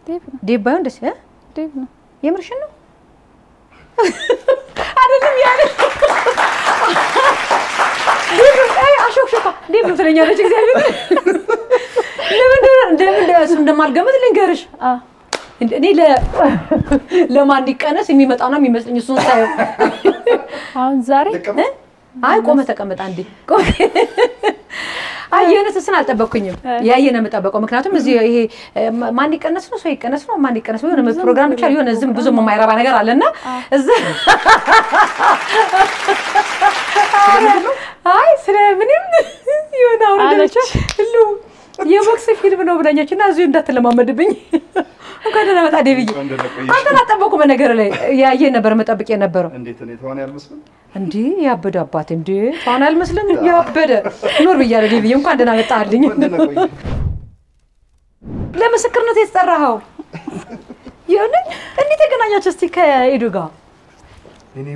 ዴቭ ባይሆን ደስ ዴቭ ነው የምርሽን ነው አይደለም ያለ አሾክሾካ ዴቭ ነው ትለኛለች እግዚአብሔር ለምን እንደማልገመት ልንገርሽ እኔ ለማን ይቀነስ የሚመጣውና የሚመስልኝ እሱን ሳይው አሁን ዛሬ አይ ቆመ ተቀመጣ እንዴ አየነስ እሱን አልጠበቅኩኝም ያየነ መጠበቀው ምክንያቱም እዚህ ይሄ ማን ይቀነስ ነው ሰው ይቀነስ ነው ማን ይቀነስ ነው የሆነ ፕሮግራም ብቻ የሆነ ዝም ብዙ የማይረባ ነገር አለና እዛ አይ ስለምንም ይሆነ አውርደች ሁሉ የቦክስ ፊልም ነው ብለኛችና እዚሁ እንዳትለማመድብኝ እንኳን መጣ ዴቪዬ አንተ አጠበቁ በነገር ላይ ያየ ነበር መጠበቅ የነበረው እንዴት ነው ተዋን ያልመስልም እንዴ ያበደ አባቴ እንዴ ተዋን ያልመስልም ያበደ ኖር ብያለ ዴቪዬ እንኳን ደህና መጣልኝ ለምስክርነት የተጠራኸው ይሁን እንዴት ተገናኛችሁ እስቲ ከኤዱ ጋር እኔ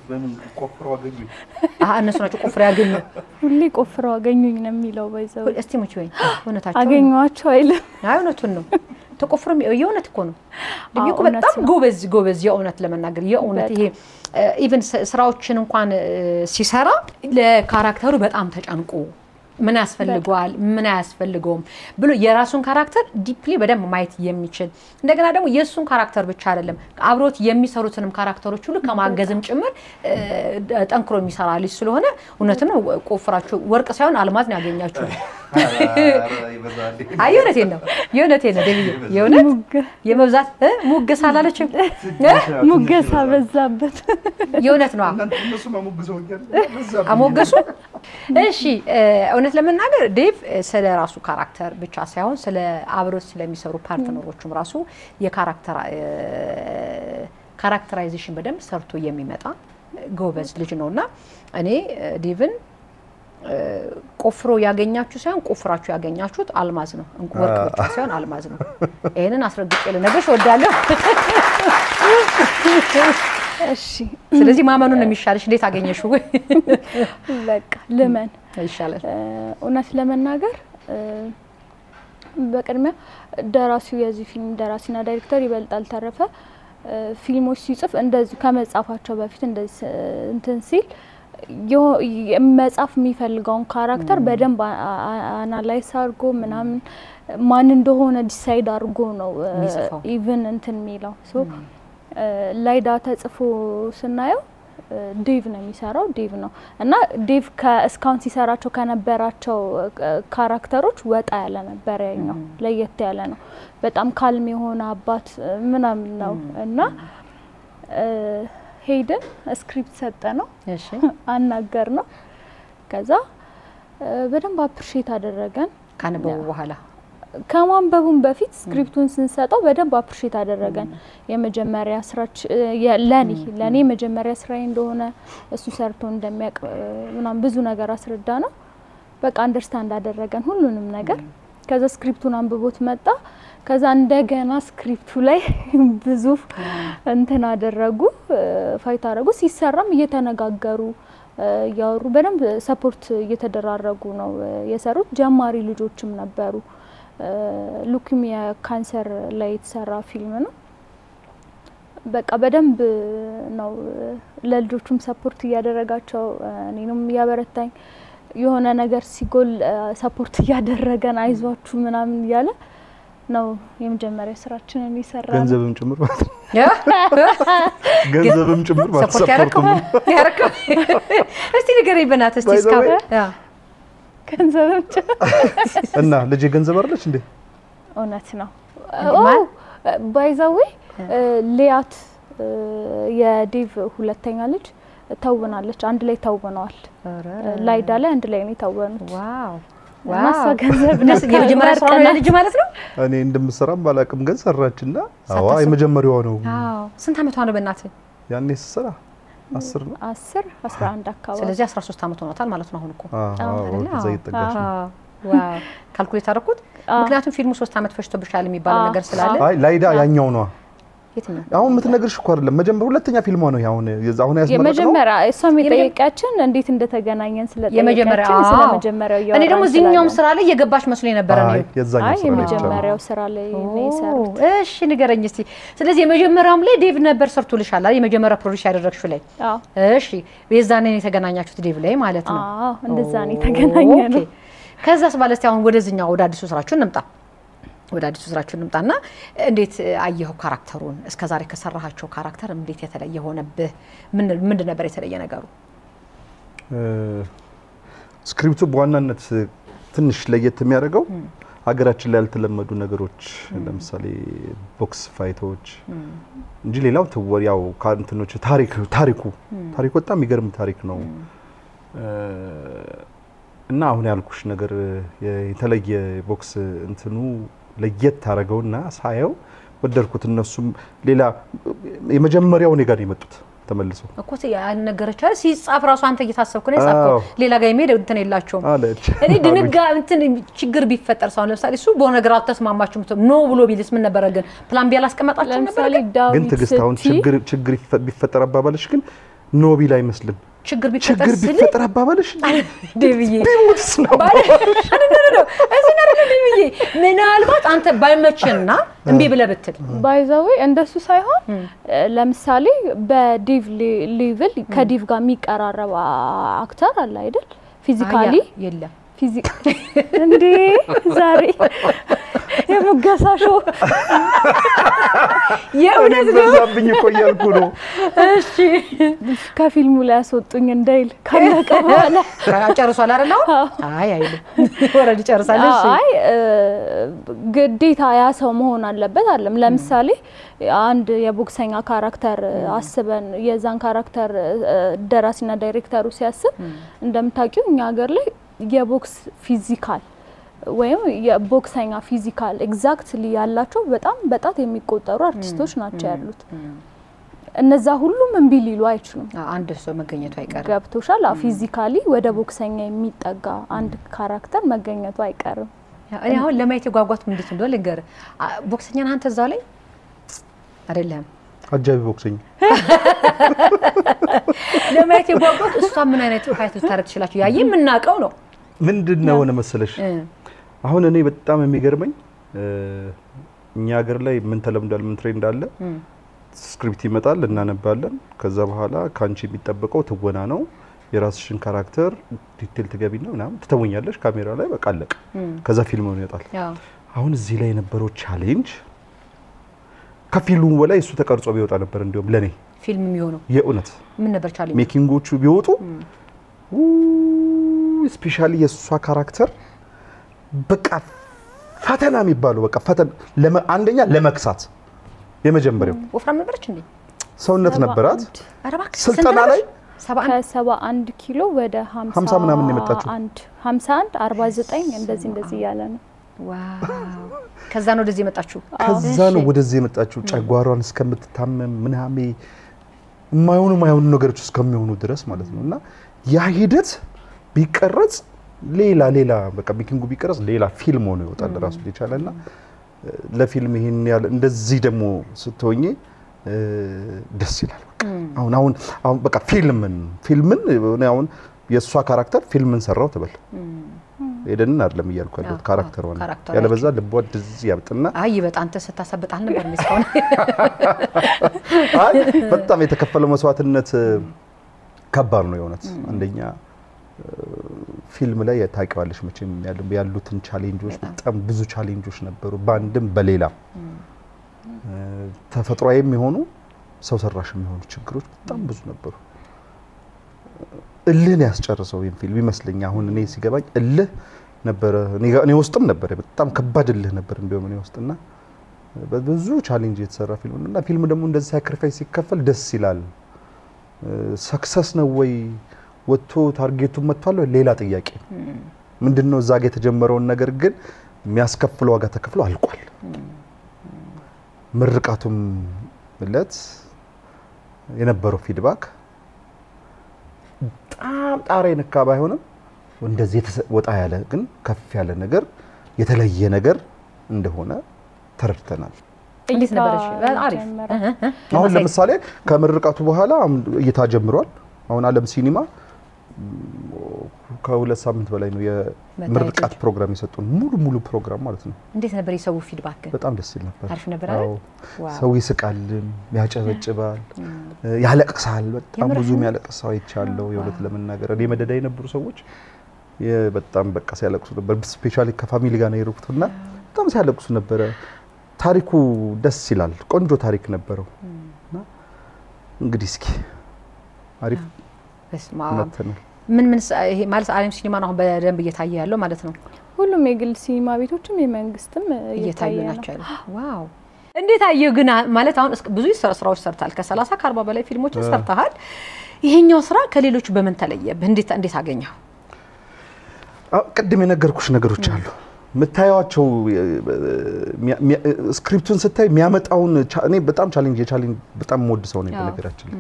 በምን ቆፍረው አገኙኝ እነሱ ናቸው ቆፍረው ያገኙ ሁሌ ቆፍረው አገኙኝ ነው የሚለው ባይዘው እስቲ ሞች ወይ እውነታቸው አገኘዋቸው አይልም አይ እውነቱን ነው ተቆፍረም የእውነት እኮ ነው ልጅ በጣም ጎበዝ የእውነት ለመናገር የእውነት ይሄ ኢቭን ስራዎችን እንኳን ሲሰራ ለካራክተሩ በጣም ተጨንቆ ምን ያስፈልገዋል ምን ያስፈልገውም ብሎ የራሱን ካራክተር ዲፕሊ በደንብ ማየት የሚችል እንደገና ደግሞ የሱን ካራክተር ብቻ አይደለም አብሮት የሚሰሩትንም ካራክተሮች ሁሉ ከማገዝም ጭምር ጠንክሮ የሚሰራ ልጅ ስለሆነ እውነትን ቆፍራችሁ ወርቅ ሳይሆን አልማዝ ነው ያገኛችሁ አየነቴን ነው ዴቪዬ የእውነት የመብዛት ሙገሳ አላለችም ሙገሳ በዛበት የእውነት ነው እነሱ ማሙገሰው አሞገሱ እሺ እውነት ለመናገር ዴቭ ስለ ራሱ ካራክተር ብቻ ሳይሆን ስለ አብሮት ስለሚሰሩ ፓርትነሮቹም ራሱ ካራክተራይዜሽን በደንብ ሰርቶ የሚመጣ ጎበዝ ልጅ ነውና እኔ ዴቭን ቆፍሮ ያገኛችሁ ሳይሆን ቆፍራችሁ ያገኛችሁት አልማዝ ነው ወርቅ ብቻ ሳይሆን አልማዝ ነው ይሄንን አስረግጬ ልነግርሽ ወዳለሁ እሺ ስለዚህ ማመኑን ነው የሚሻልሽ እንዴት አገኘሽው በቃ ለምን ይሻላል እውነት ለመናገር በቅድሚያ ደራሲው የዚህ ፊልም ደራሲና ዳይሬክተር ይበልጣል ተረፈ ፊልሞች ሲጽፍ እንደዚህ ከመጻፋቸው በፊት እንደዚህ እንትን ሲል የመጻፍ የሚፈልገውን ካራክተር በደንብ አናላይዝ አድርጎ ምናምን ማን እንደሆነ ዲሳይድ አድርጎ ነው ኢቭን እንትን የሚለው ሶ ላይዳ ተጽፎ ስናየው ዴቭ ነው የሚሰራው ዴቭ ነው እና ዴቭ ከስካውን ሲሰራቸው ከነበራቸው ካራክተሮች ወጣ ያለ ነበር ያኛው ለየት ያለ ነው በጣም ካልም የሆነ አባት ምናምን ነው እና ሄደን ስክሪፕት ሰጠነው እሺ አናገር ነው ከዛ በደንብ አፕሪሺየት አደረገን ካነበቡ በኋላ ከማንበቡን በፊት ስክሪፕቱን ስንሰጠው በደንብ አፕሪሺየት አደረገን የመጀመሪያ ስራች ለኔ መጀመሪያ ስራዬ እንደሆነ እሱ ሰርቶ እንደሚያቅ ምናምን ብዙ ነገር አስረዳ ነው በቃ አንደርስታንድ አደረገን ሁሉንም ነገር ከዛ ስክሪፕቱን አንብቦት መጣ ከዛ እንደገና ስክሪፕቱ ላይ ብዙ እንትን አደረጉ ፋይት አደረጉ ሲሰራም እየተነጋገሩ ያወሩ በደንብ ሰፖርት እየተደራረጉ ነው የሰሩት ጀማሪ ልጆችም ነበሩ ሉኪሚያ ካንሰር ላይ የተሰራ ፊልም ነው በቃ በደንብ ነው ለልጆቹም ሰፖርት እያደረጋቸው እኔንም ያበረታኝ የሆነ ነገር ሲጎል ሰፖርት እያደረገን አይዟችሁ ምናምን ያለ ነው የመጀመሪያ ስራችንን ይሰራል ገንዘብም ጭምር ማለት ገንዘብም ጭምር ማለት ሰፖርት ያረከው እስቲ ንገረኝ በእናትህ እስቲ ስካው ገንዘብም እና ልጅ ገንዘብ አይደለች እንዴ እውነት ነው ባይዛዌ ሊያት የዴቭ ሁለተኛ ልጅ ተውናለች አንድ ላይ ተውነዋል ላይዳ ላይ አንድ ላይ ነው ተውኑት ዋው ማሳ ገንዘብ ነው የመጀመሪያ ስራ ነው ልጅ ማለት ነው እኔ እንደምሰራም ባላቅም ግን ሰራችና አዋ የመጀመሪያው ነው አዎ ስንት አመቷ ነው በእናትህ ያኔ ስራ 10 ነው 10 11 አካባቢ ስለዚህ 13 አመት ሆኗታል ማለት ነው አሁን እኮ አዎ ዘይተጋሽ ዋው ካልኩሌት አደረኩት ምክንያቱም ፊልሙ 3 አመት ፈጅቶብሻል የሚባል ነገር ስላለ አይ ላይዳ ያኛው ነው የትኛው አሁን የምትነግርሽ እኮ አይደለም መጀመሪያ ሁለተኛ ፊልሟ ነው አሁን አሁን ያስመረቀው የመጀመሪያ እሷም የጠየቃችን እንዴት እንደተገናኘን የመጀመሪያው እኔ ደግሞ እዚህኛውም ስራ ላይ የገባሽ መስሎኝ ነበር ነው የመጀመሪያው ስራ ላይ ነው የሰሩት እሺ ንገረኝ እስቲ ስለዚህ የመጀመሪያውም ላይ ዴቭ ነበር ሰርቶልሻል አይደል የመጀመሪያ ፕሮዲዩስ ያደረግሽው ላይ እሺ በዛኔ ነው የተገናኛችሁት ዴቭ ላይ ማለት ነው እንደዛ ነው የተገናኘነው ከዛስ ባለስቲ አሁን ወደዚህኛው ወደ አዲሱ ስራችን እንምጣ ወደ አዲሱ ስራችን እንምጣና እንዴት አየው ካራክተሩን እስከዛሬ ከሰራሃቸው ካራክተር እንዴት የተለየ ሆነብህ ምን ነበር የተለየ ነገሩ ስክሪፕቱ በዋናነት ትንሽ ለየት የሚያደርገው ሀገራችን ላይ ያልተለመዱ ነገሮች ለምሳሌ ቦክስ ፋይቶች እንጂ ሌላው ያው ካንትኖች ታሪኩ በጣም የሚገርም ታሪክ ነው እና አሁን ያልኩሽ ነገር የተለየ ቦክስ እንትኑ ለየት ታረጋውና ሳየው ወደርኩት እነሱም ሌላ የመጀመሪያው ነው ጋር የመጡት ተመልሶ እኮ ያነገረቻል ሲጻፍ ራሱ አንተ እየታሰብኩ ነው ያጻፈው ሌላ ጋር የሚሄድ እንትን የላቸውም እኔ ድንጋ እንትን ችግር ቢፈጠር ሳው ለምሳሌ እሱ በሆነ ነገር አልተስማማችሁም ኖ ብሎ ቢልስ ምን ነበር ግን ፕላን ቢ አላስቀመጣችሁ ነበር ግን ትግስታውን ችግር ቢፈጠር አባባልሽ ግን ኖ ቢል አይመስልም ችግር ቢፈጠር አባባልሽ ዴቪዬ ቢሞትስ ነው እዚህ ነው ዴቪዬ ምናልባት አንተ ባይመችና እንቢ ብለህ ብትል ባይዛው እንደሱ ሳይሆን ለምሳሌ በዴቭ ሌቭል ከዴቭ ጋር የሚቀራረብ አክተር አለ አይደል ፊዚካሊ የለም ፊዚክ እንዴ ዛሬ የሙገሳሾ የእውነት ነው ዘብኝ እኮ ያልኩ ነው እሺ ከፊልሙ ላይ አስወጡኝ እንዳይል ካለቀ በኋላ ጨርሷል አይደል አይ ወረድ ጨርሳል እሺ አይ ግዴታ ያ ሰው መሆን አለበት አይደለም ለምሳሌ አንድ የቦክሰኛ ካራክተር አስበን የዛን ካራክተር ደራሲና ዳይሬክተሩ ሲያስብ እንደምታውቂው እኛ ሀገር ላይ የቦክስ ፊዚካል ወይም የቦክሰኛ ፊዚካል ኤግዛክትሊ ያላቸው በጣም የሚቆጠሩ አርቲስቶች ናቸው ያሉት እነዛ ሁሉም እንቢ ሊሉ አይችሉም አንድ ሰው መገኘቱ አይቀርም ገብቶሻል ፊዚካሊ ወደ ቦክሰኛ የሚጠጋ አንድ ካራክተር መገኘቱ አይቀርም እኔ አሁን ለማየት ጓጓት እንዴት እንደሆነ ልንገር ቦክሰኛን አንተ እዛ ላይ አይደለም አጃቢ ቦክሰኛ ለማየት ጓጓት እሷ ምን አይነት ፋይት ልታረግ ትችላችሁ ያየ ምናቀው ነው ምንድነው ነው መሰለሽ አሁን እኔ በጣም የሚገርመኝ እኛ ሀገር ላይ ምን ተለምዷል ምን ትሬንድ አለ ስክሪፕት ይመጣል እናነባለን ከዛ በኋላ ካንቺ የሚጠበቀው ትወና ነው የራስሽን ካራክተር ዲቴል ትገቢና ምናምን ትተወኛለሽ ካሜራ ላይ በቃ አለቀ ከዛ ፊልሙ ይወጣል አሁን እዚህ ላይ የነበረው ቻሌንጅ ከፊልሙ በላይ እሱ ተቀርጾ ቢወጣ ነበር እንደውም ለኔ ፊልም የሚሆነው የኡነት ምን ነበር ቻሌንጅ ሜኪንጎቹ ቢወጡ ስፔሻሊ የሷ ካራክተር በቃ ፈተና የሚባለው በቃ ፈተና አንደኛ ለመክሳት የመጀመሪያው ወፍራም ነበርች እንዴ ሰውነት ነበራት ስልጣና ላይ 71 ኪሎ ወደ 50 ምናምን የመጣችው 51 49 እንደዚህ ያለ ነው ዋው ከዛ ነው ወደዚህ የመጣችው ጨጓሯን እስከምትታመም ምናምን የማይሆኑ ነገሮች እስከሚሆኑ ድረስ ማለት ነውና ያ ሂደት ቢቀረጽ ሌላ በቃ ቢኪንጉ ቢቀረጽ ሌላ ፊልም ሆኖ ይወጣል ራሱ ይቻላልና ለፊልም ይሄን ያለ እንደዚህ ደግሞ ስትሆኚ ደስ ይላል አሁን በቃ ፊልምን አሁን የሷ ካራክተር ፊልምን ሰራው ተበል ኤደንን አይደለም ይያልኩ ካራክተር ሆነ ያለበዛ ልቧ ድዝ ያብጥና አይ በጣም አንተ ስታሰብጣል ነበር መስኮን አይ በጣም የተከፈለው መስዋዕትነት ከባድ ነው የሆነት አንደኛ ፊልም ላይ ታውቂዋለሽ መቼም ያሉትን ቻሌንጆች በጣም ብዙ ቻሌንጆች ነበሩ ባንድም በሌላ ተፈጥሯዊም የሆኑ ሰው ሰራሽ የሚሆኑ ችግሮች በጣም ብዙ ነበሩ እልህን ያስጨርሰው ፊልም ይመስለኛ አሁን እኔ ሲገባኝ እልህ ነበር እኔ ውስጥም ነበር በጣም ከባድ እልህ ነበር እንደውም እኔ ውስጥና በብዙ ቻሌንጅ የተሰራ ፊልም ነውና ፊልም ደግሞ እንደዚህ ሳክሪፋይስ ሲከፈል ደስ ይላል ሰክሰስ ነው ወይ ወጥቶ ታርጌቱ መጥቷል ሌላ ጥያቄ ምንድነው እዛ ጋር የተጀመረው ነገር ግን የሚያስከፍለው ዋጋ ተከፍሎ አልቋል ምርቃቱም ማለት የነበረው ፊድባክ በጣም ጣሪያ ነካ ባይሆንም እንደዚህ ወጣ ያለ ግን ከፍ ያለ ነገር የተለየ ነገር እንደሆነ ተረድተናል እንዴት ነበርሽ? አሪፍ አሁን ለምሳሌ ከምርቃቱ በኋላ እይታ ጀምሯል አሁን ዓለም ሲኒማ ከሁለት ሳምንት በላይ ነው የምርቃት ፕሮግራም የሰጡን ሙሉ ፕሮግራም ማለት ነው እንዴት ነበር የሰው ፊድባክ በጣም ደስ ይል ነበር አሪፍ ነበር አይደል ሰው ይስቃል ያጨበጭባል ያለቅሳል በጣም ብዙ የሚያለቅሳው አይቻለው የሁለት ለመናገር እኔ መደዳ የነበሩ ሰዎች በጣም በቃ ሲያለቅሱ ነበር ስፔሻሊ ከፋሚሊ ጋር ነው የሩክቱና በጣም ሲያለቅሱ ነበር ታሪኩ ደስ ይላል ቆንጆ ታሪክ ነበርና እንግዲህ እስኪ አሪፍ በስማ ምን ይሄ ማለት ዓለም ሲኒማ ነው በደንብ እየታየ ያለው ማለት ነው ሁሉም የግል ሲኒማ ቤቶችም የመንግስትም እየታዩ ናቸው ዋው እንዴት አየው ግን ማለት አሁን ብዙ ስራዎች ሰርታል ከ30 ከ40 በላይ ፊልሞችን ሰርተሃል ይሄኛው ስራ ከሌሎቹ በምን ተለየብህ እንዴት አገኘው ቀድም የነገርኩሽ ነገሮች አሉ መታያቸው ስክሪፕቱን ስታይ የሚያመጣውን እኔ በጣም ቻሌንጅ በጣም ሞድ ሰው ነኝ በነገራችን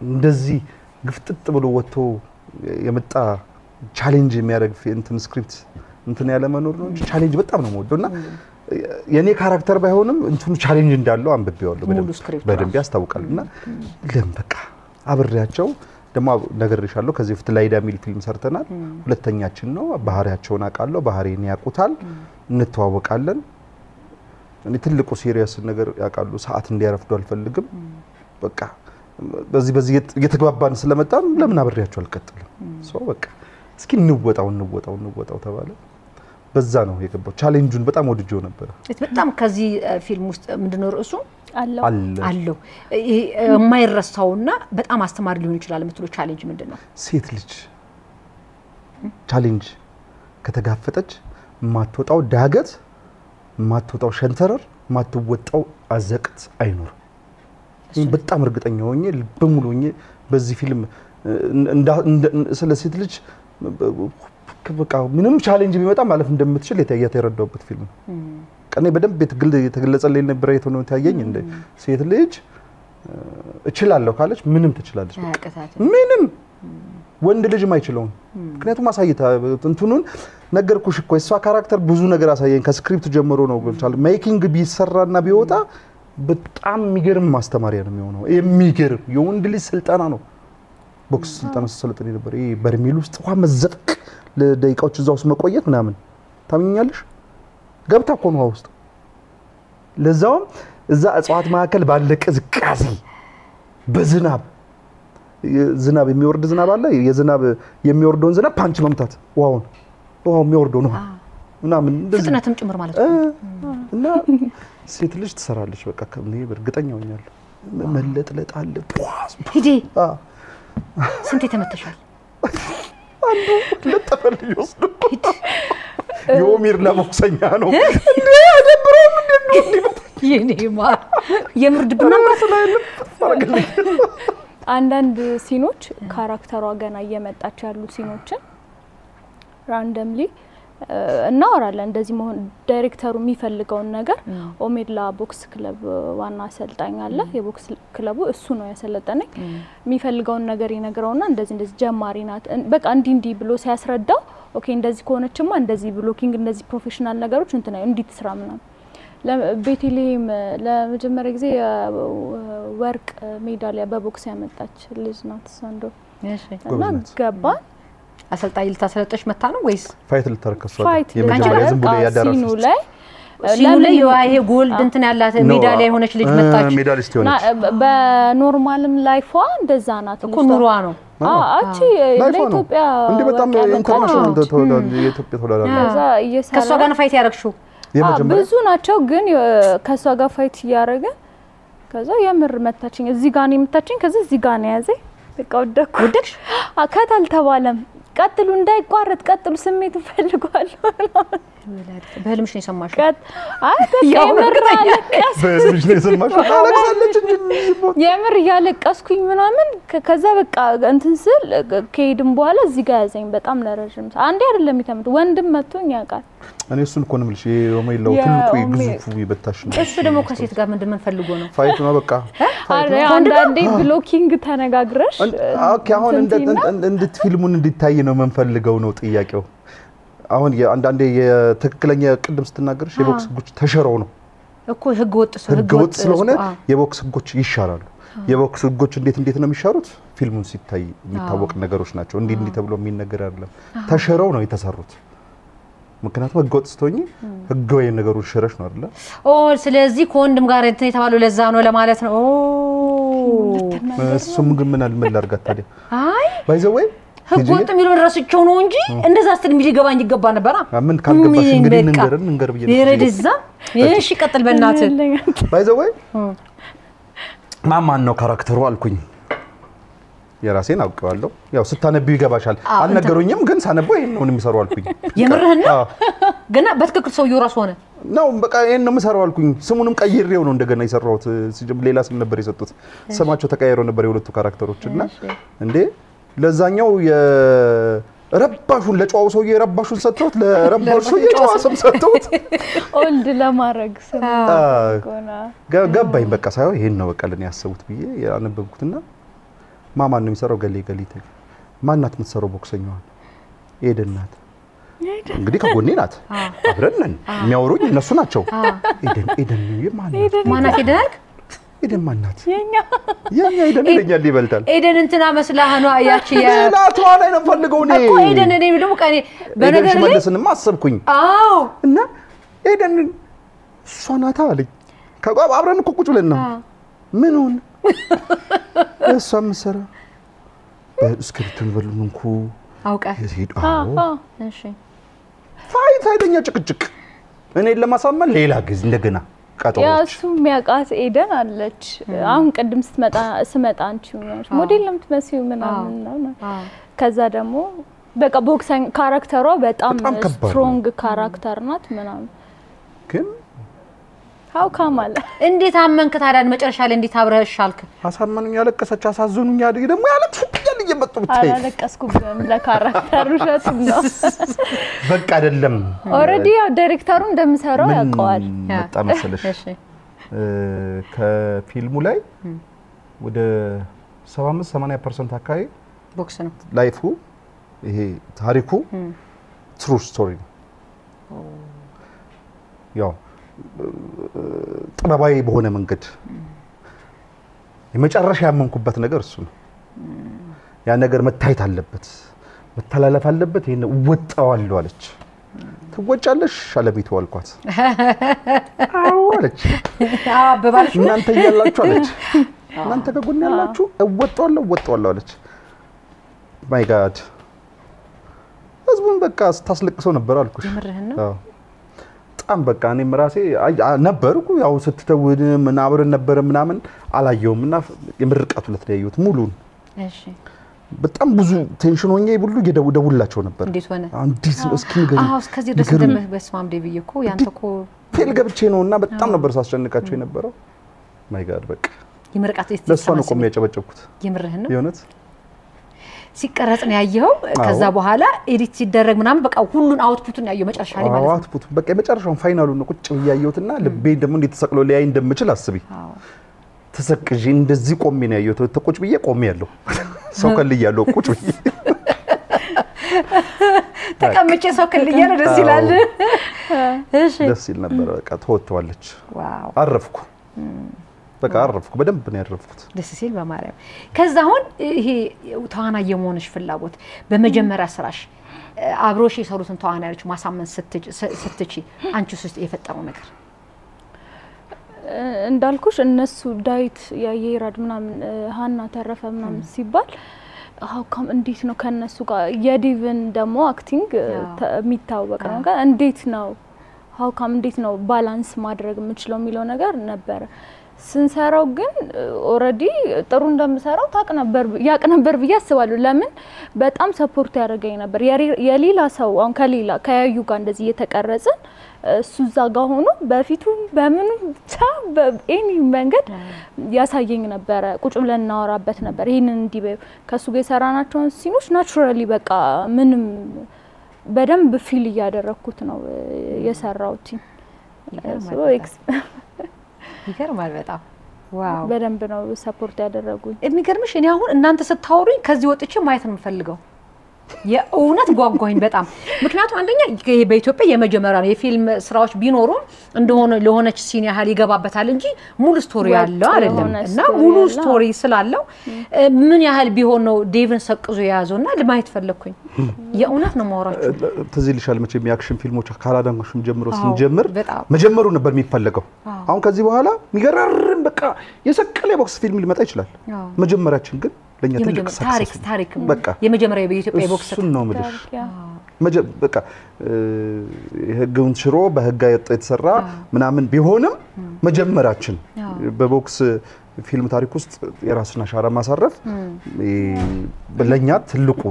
እንደዚህ ግፍጥጥ ብሎ ወጥቶ የመጣ ቻሌንጅ የሚያደርግ እንትን ስክሪፕት እንትን ያለ መኖር ነው እንጂ ቻሌንጅ በጣም ነው የምወደውና የኔ ካራክተር ባይሆንም እንትኑ ቻሌንጅ እንዳለው አንብቤዋለሁ በደንብ ያስታውቃልና ለም በቃ አብሬያቸው ደማ ነገርሻለሁ ከዚህ ፍት ላይዳ ሚል ፊልም ሰርተናል ሁለተኛችን ነው ባህሪያቸውን አቃለው ባህሪን ያቁታል እንተዋወቃለን እኔ ትልቁ ሲሪየስ ነገር ያቃሉ ሰዓት እንዲያረፍዱ አልፈልግም በቃ በዚህ እየተግባባን ስለመጣን ለምን አብሬያቸው አልቀጥልም ሶ በቃ እስኪ እንወጣው ተባለ በዛ ነው የገባው ቻሌንጁን በጣም ወድጆ ነበር በጣም ከዚህ ፊልም ውስጥ ምንድነው ርዕሱ አለው የማይረሳውና በጣም አስተማሪ ሊሆን ይችላል የምትሉ ቻሌንጅ ምንድነው ሴት ልጅ ቻሌንጅ ከተጋፈጠች ማትወጣው ዳገት ማትወጣው ሸንተረር ማትወጣው አዘቅት አይኖር በጣም እርግጠኛ ሆኜ በሙሉ ሆኜ በዚህ ፊልም ስለ ሴት ልጅ በቃ ምንም ቻሌንጅ ቢመጣ ማለፍ እንደምትችል የተረዳውበት ፊልም ቀኔ በደንብ የተገለጸልኝ ነበር የተነው ታየኝ እንደ ሴት ልጅ እችላለሁ ካለች ምንም ትችላለች ምንም ወንድ ልጅ ማይችለው ምክንያቱም አሳይታ እንትኑን ነገርኩሽ እኮ እሷ ካራክተር ብዙ ነገር አሳየኝ ከስክሪፕት ጀምሮ ነው ገልቻል ሜኪንግ ቢሰራና ቢወጣ በጣም የሚገርም ማስተማሪያ ነው የሚሆነው የሚገርም የወንድ ልጅ ስልጣና ነው ቦክስ ስልጣና ስለጠኔ ነበር ይሄ በርሜል ውስጥ ውሃ መዘቅ ለደቂቃዎች እዛው መቆየት ምናምን ታምኛለሽ ገብታ እኮ ነው ውስጥ ለዛውም እዛ እጽዋት ማከል ባለቀ ዝቃዚ በዝናብ የሚወርድ ዝናብ አለ የዝናብ የሚወርደውን ዝናብ ፓንች መምታት ዋው የሚወርደው ነው ምናምን ፍጥነትም ጭምር ማለት ነው እና ሴት ልጅ ትሰራለች በቃ ከኔ እርግጠኛ ሆኛለሁ መለጥለጥ አለ ሂጂ ስንት ተመተሻል አንዱ ለተፈልይ ወስዶ ዮሚር ለሞክሰኛ ነው እንዴ አደብረው ምንድነው የኔማ የምርድብና ማሰላየለም አንዳንድ ሲኖች ካራክተሯ ገና እየመጣች ያሉ ሲኖችን ራንደምሊ እናወራለን እንደዚህ መሆን ዳይሬክተሩ የሚፈልገውን ነገር ኦሜድላ ቦክስ ክለብ ዋና አሰልጣኝ አለ የቦክስ ክለቡ እሱ ነው ያሰለጠነኝ የሚፈልገውን ነገር ይነግረውና እንደዚህ ጀማሪ ናት በቃ እንዲ ብሎ ሲያስረዳው ኦኬ እንደዚህ ከሆነችማ እንደዚህ ብሎኪንግ እንደዚህ ፕሮፌሽናል ነገሮች እንት ነው እንዲት ስራ ምናምን ለቤቴሌም ለመጀመሪያ ጊዜ ወርቅ ሜዳሊያ በቦክስ ያመጣች ልጅ ናት ሳንዶ እና ገባን አሰልጣኝ ልታሰለጥሽ መታ ነው ወይስ ፋይት ልታረከሷል የመጀመሪያ ዝም ብሎ ያዳራሽ ሲኑ ላይ ይሄ ጎልድ እንትን ያላት ሜዳሊያ የሆነች ልጅ መጣች ሜዳሊስት ሆነች በኖርማልም ላይፏ እንደዛ ናት እኮ ኑሯ ነው አቺ ለኢትዮጵያ እንዴ በጣም ኢንተርናሽናል ተወዳዳሪ የኢትዮጵያ ተወዳዳሪ ከሷ ጋር ነው ፋይት ያረክሽው ብዙ ናቸው ግን ከሷ ጋር ፋይት ያረገ ከዛ የምር መታችኝ እዚህ ጋር ነው የምታችኝ ከዛ እዚህ ጋር ነው ያዘኝ በቃ ወደቅሽ አካታል ተባለም ቀጥሉ እንዳይቋረጥ ቀጥሉ ስሜት ፈልጓለሁ በህልምሽ ነው የሰማሽው አይ በቃ የምር አለቀስ በህልምሽ ነው የሰማሽው አለቀሳለች እንጂ የምር ያለቀስኩኝ ምናምን ከዛ በቃ እንትን ስል ከሄድም በኋላ እዚህ ጋር ያዘኝ በጣም ለረጅም አንዴ አይደለም የተመቱ ወንድም መጥቶኝ ያውቃል እኔ እሱን እኮ ነው የምልሽ የሮሜላው ትልቁ ግዙፉ ይበታሽ ነው እሱ ደግሞ ከሴት ጋር ምንድን ፈልጎ ነው ፋይቱ ነው በቃ አንዳንዴ ብሎኪንግ ተነጋግረሽ ኦኬ አሁን እንዴት ፊልሙን እንዲታይ ነው መንፈልገው ነው ጥያቄው አሁን አንዳንዴ የትክክለኛ ቅድም ስትናገርሽ የቦክስ ጉጭ ተሸረው ነው እኮ ህግ ወጥ ስለሆነ የቦክስ ህጎች ይሻራሉ የቦክስ ህጎች እንዴት ነው የሚሻሩት ፊልሙን ሲታይ የሚታወቅ ነገሮች ናቸው እንዲህ ተብሎ የሚነገር አይደለም ተሽረው ነው የተሰሩት ምክንያቱም ህግ ወጥ ስትሆኚ ህጋዊ ነገሮች ሽረሽ ነው አይደል ስለዚህ ከወንድም ጋር እንትን የተባለው ለዛ ነው ለማለት ነው እሱም ግን ምን አልመላርጋት ታዲያ አይ ባይዘወይ ህግ ወጥ የሚለው ረስቸው ነው እንጂ እንደዛ ስትል የሚገባኝ ይገባ ነበር ምን ካልገባሽ እንግዲህ እንገር ብዬ ይረድዛ እሺ ቀጥል በእናት ባይዘወይ ማማን ነው ካራክተሩ አልኩኝ የራሴን አውቀዋለሁ ያው ስታነብዩ ይገባሻል አልነገሩኝም ግን ሳነበው ይሄን ነው የሚሰራው አልኩኝ የምርህን ነው ገና በትክክል ሰውየው ራስ ሆነ ነው በቃ ይሄን ነው የምሰራው አልኩኝ ስሙንም ቀይሬው ነው እንደገና ይሰራውት ሌላ ስም ነበር የሰጡት ስማቸው ተቀያይሮ ነበር የሁለቱ ካራክተሮችና እንዴ ለዛኛው የረባሹን ለጫዋው ሰውዬ ረባሹን ሰጥተውት ለረባሹ የጫዋ ስም ሰጥተውት ኦልድ ለማረግ ስም ገባኝ በቃ ሳይው ይሄን ነው በቃ ለኔ ያሰቡት ብዬ ያነበብኩትና ማማን ነው የሚሰራው ገሌ ማናት የምትሰራው ቦክሰኛዋን ኤደናት እንግዲህ ከጎኔ ናት አብረን ነን የሚያወሩኝ እነሱ ናቸው ኤደን ማናት ኤደን ማናት የኛ ኤደን ይለኛል ይበልጣል ኤደን እንትና መስላህ ነው ያቺ ላቷ ላይ ነው ፈልገው ነው እኮ ኤደን እኔ ደግሞ ቀኔ በነገር ላይ መልስንም አሰብኩኝ አዎ እና ኤደን እሷ ናታ አለኝ ከጓብ አብረን እኮ ቁጭ ብለን ነው ምን ሆነ እሷም ሰራ በስክሪፕቱን በሉንኩ አውቃ እሺ ፋይት አይደኛ ጭቅጭቅ እኔ ለማሳመን ሌላ ግዝ እንደገና ቀጠሮች ያሱ የሚያቃት ኤደን አለች አሁን ቀድም ስመጣ አንቺ ሞዴል ለምትመስዩ ምናምን ነው ከዛ ደግሞ በቃ ቦክሰኛ ካራክተሯ በጣም ስትሮንግ ካራክተር ናት ምናምን ግን how come አለ እንዴት አመንክ ታዲያ መጨረሻ ላይ እንዴት አብረህሻልክ አሳመኑኝ ያለቀሰች አሳዘኑኝ ያድግ ደግሞ ያለቅሱኛል እየመጡ ብታይ አላለቀስኩም ለካራክተሩ ሸት ነው በቃ አይደለም ኦሬዲ ያው ዳይሬክተሩ እንደምሰራው ያውቀዋል በጣም መሰለሽ ከፊልሙ ላይ ወደ 75-80% አካባቢ ቦክስ ነው ላይፉ ይሄ ታሪኩ ትሩ ስቶሪ ነው ያው ጥበባዊ በሆነ መንገድ የመጨረሻ ያመንኩበት ነገር እሱ ነው ያ ነገር መታየት አለበት መተላለፍ አለበት ይሄን ወጣዋለሁ አለች ትወጫለሽ አለሚቱ አልኳት አዎ አለች አበባልሽ እናንተ ያላችሁ አለች እናንተ ከጎን ያላችሁ ወጣዋለሁ አለች ማይ ጋድ ህዝቡን በቃ ታስለቅሰው ነበር አልኩሽ የምርህን ነው አዎ በጣም በቃ እኔም ራሴ ነበርኩ ያው ስትተውን ምን አብረን ነበር ምናምን አላየውምና የምርቃቱ ለተያዩት ሙሉን እሺ በጣም ብዙ ቴንሽን ሆኜ ሁሉ እየደውላቸው ነበር እንዴት ሆነ እንዴት ነው እስኪ ንገሪኝ አዎ እስከዚህ ድረስ እንደምህ በስማም ደብዬ እኮ ያንተኮ ፌል ገብቼ ነውና በጣም ነበር ሳስጨንቃቸው የነበረው ማይ ጋድ በቃ የምርቃቱ ለሷ ነው ቆሜ ያጨበጨብኩት የምርህን ነው የሆነት ሲቀረጽ ነው ያየው ከዛ በኋላ ኤዲት ሲደረግ ምናምን በቃ ሁሉን አውትፑቱን ያየው መጨረሻ ላይ ማለት ነው አውትፑት በቃ የመጨረሻውን ፋይናሉን ነው ቁጭ ብያየውትና ልቤ ደግሞ እንዴት ተሰቅሎ ሊያይ እንደምችል አስቢ ተሰቅጂ እንደዚህ ቆሜ ነው ያየው ተቆጭ ብዬ ቆሜ ያለው ሰው ከልያለው ቁጭ ብዬ ተቀምጬ ሰው ከልያለው ደስ ይላል እሺ ደስ ይል ነበር በቃ ተወጥቷለች ዋው አረፍኩ በቃ አረፍኩ በደንብ ነው ያረፍኩት ደስ ሲል በማርያም ከዛ አሁን ይሄ ተዋናይ የመሆንሽ ፍላጎት በመጀመሪያ ስራሽ አብሮሽ የሰሩትን ተዋናዮች ማሳመን ስትቺ አንቺስ ውስጥ የፈጠረው ነገር እንዳልኩሽ እነሱ ዳዊት ያየራድ ምናምን ሃና ተረፈ ምናምን ሲባል how እንዴት ነው ከነሱ ጋር የዲቭን ደግሞ አክቲንግ የሚታወቅ ነው ጋር እንዴት ነው how እንዴት ነው ባላንስ ማድረግ የምችለው የሚለው ነገር ነበር ስንሰራው ግን ኦሬዲ ጥሩ እንደምሰራው ያቅ ነበር ብዬ አስባለሁ ለምን በጣም ሰፖርት ያደርገኝ ነበር የሌላ ሰው አሁን ከያዩ ጋር እንደዚህ እየተቀረጽን እሱ ዛጋ ሆኖ በፊቱ በምኑ በኤኒ መንገድ ያሳየኝ ነበር ቁጭ ብለን እናወራበት ነበር ይሄንን እንዲህ ከሱ ጋር ሰራናቸውን ሲኖች ናቹራሊ በቃ ምንም በደንብ ፊል ያደረኩት ነው የሰራውት ይገርማል በጣም ዋው በደንብ ነው ሰፖርት ያደረጉኝ የሚገርምሽ እኔ አሁን እናንተ ስታወሩኝ ከዚህ ወጥቼ ማየት ነው የምፈልገው የእውነት ጓጓኝ በጣም ምክንያቱም አንደኛ በኢትዮጵያ የመጀመሪያ ነው የፊልም ስራዎች ቢኖሩ እንደሆነ ለሆነች ሲን ያህል ይገባበታል እንጂ ሙሉ ስቶሪ ያለው አይደለም እና ሙሉ ስቶሪ ስላለው ምን ያህል ቢሆን ነው ዴቭን ሰቅዞ ያያዘውና ለማየት ፈለኩኝ የእውነት ነው ማውራችሁ ተዚህ ልሻል መቼም የአክሽን ፊልሞች ካላዳማሽም ጀምሮ ስንጀምር መጀመሩ ነበር የሚፈልገው አሁን ከዚህ በኋላ የሚገራርም በቃ የሰቀለ ቦክስ ፊልም ሊመጣ ይችላል መጀመሪያችን ግን ለኛ ትልቅ ታሪክ በቃ የመጀመሪያ በኢትዮጵያ ቦክስ ነው ምድር በቃ ህግውን ሽሮ በህግ የተሰራ ምናምን ቢሆንም መጀመራችን በቦክስ ፊልም ታሪክ ውስጥ የራስና አሻራ ማሳረፍ ለኛ ትልቁ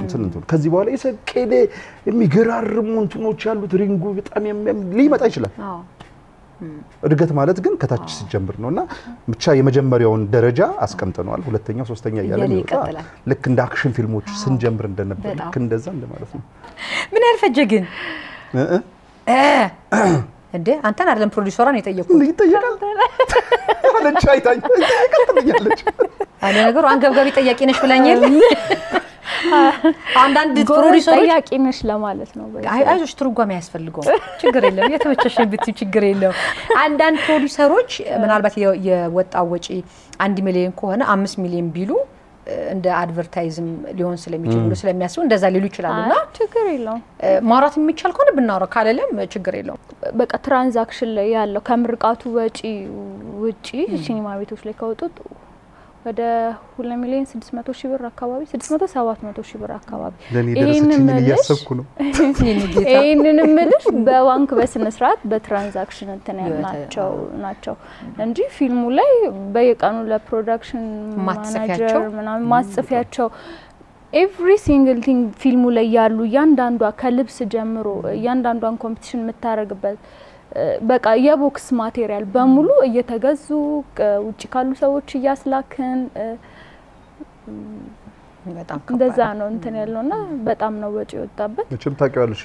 እንትን ከዚህ በኋላ የሰቀለ የሚገራርሙ እንትኖች ያሉት ሪንጉ በጣም ሊመጣ ይችላል እድገት ማለት ግን ከታች ሲጀምር ነውና ብቻ የመጀመሪያውን ደረጃ አስቀምጠናል ሁለተኛው ሶስተኛ ያለ ነው ልክ እንደ አክሽን ፊልሞች ስንጀምር እንደነበር ልክ እንደዛ እንደማለት ነው ምን ያልፈጀ ግን እንዴ አንተን አይደለም ፕሮዲዩሰሯን ይጠየቃል አለች አይታኝ ይቀጥልኛለች አለ ነገሩ አንገብጋቢ ጠያቂ ነሽ ብላኛል አንዳንድ ፕሮዲዩሰሮች ጠያቂ ነሽ ለማለት ነው አይዞሽ ትርጓሜ ያስፈልገው ችግር የለም የተመቸሽን ብትይ ችግር የለም አንዳንድ ፕሮዲዩሰሮች ምናልባት የወጣው ወጪ 1 ሚሊዮን ከሆነ 5 ሚሊዮን ቢሉ እንደ አድቨርታይዝም ሊሆን ስለሚችል ስለሚያስቡ እንደዛ ሊሉ ይችላሉና ችግር የለም ማውራት የሚቻል ከሆነ ብናወራ ካለለም ችግር የለም በቃ ትራንዛክሽን ላይ ያለው ከምርቃቱ ወጪ ውጪ ሲኒማ ቤቶች ላይ ከወጡት ወደ 2 ሚሊዮን 600 ሺህ ብር አካባቢ 600 700 ሺህ ብር አካባቢ ይሄንን እያሰብኩ ነው ይሄንን ምልሽ በባንክ በስነ ስርዓት በትራንዛክሽን እንትን ናቸው እንጂ ፊልሙ ላይ በየቀኑ ለፕሮዳክሽን ማናጀር ምናምን ማጽፊያቸው ኤቭሪ ሲንግል ቲንግ ፊልሙ ላይ ያሉ ያንዳንዷ ከልብስ ጀምሮ ያንዳንዷን ኮምፒቲሽን የምታረግበት በቃ የቦክስ ማቴሪያል በሙሉ እየተገዙ ውጪ ካሉ ሰዎች ያስላከን በጣም እንደዛ ነው እንትን ያለውና በጣም ነው ወጪ ወጣበት መቼም ታውቂዋለሽ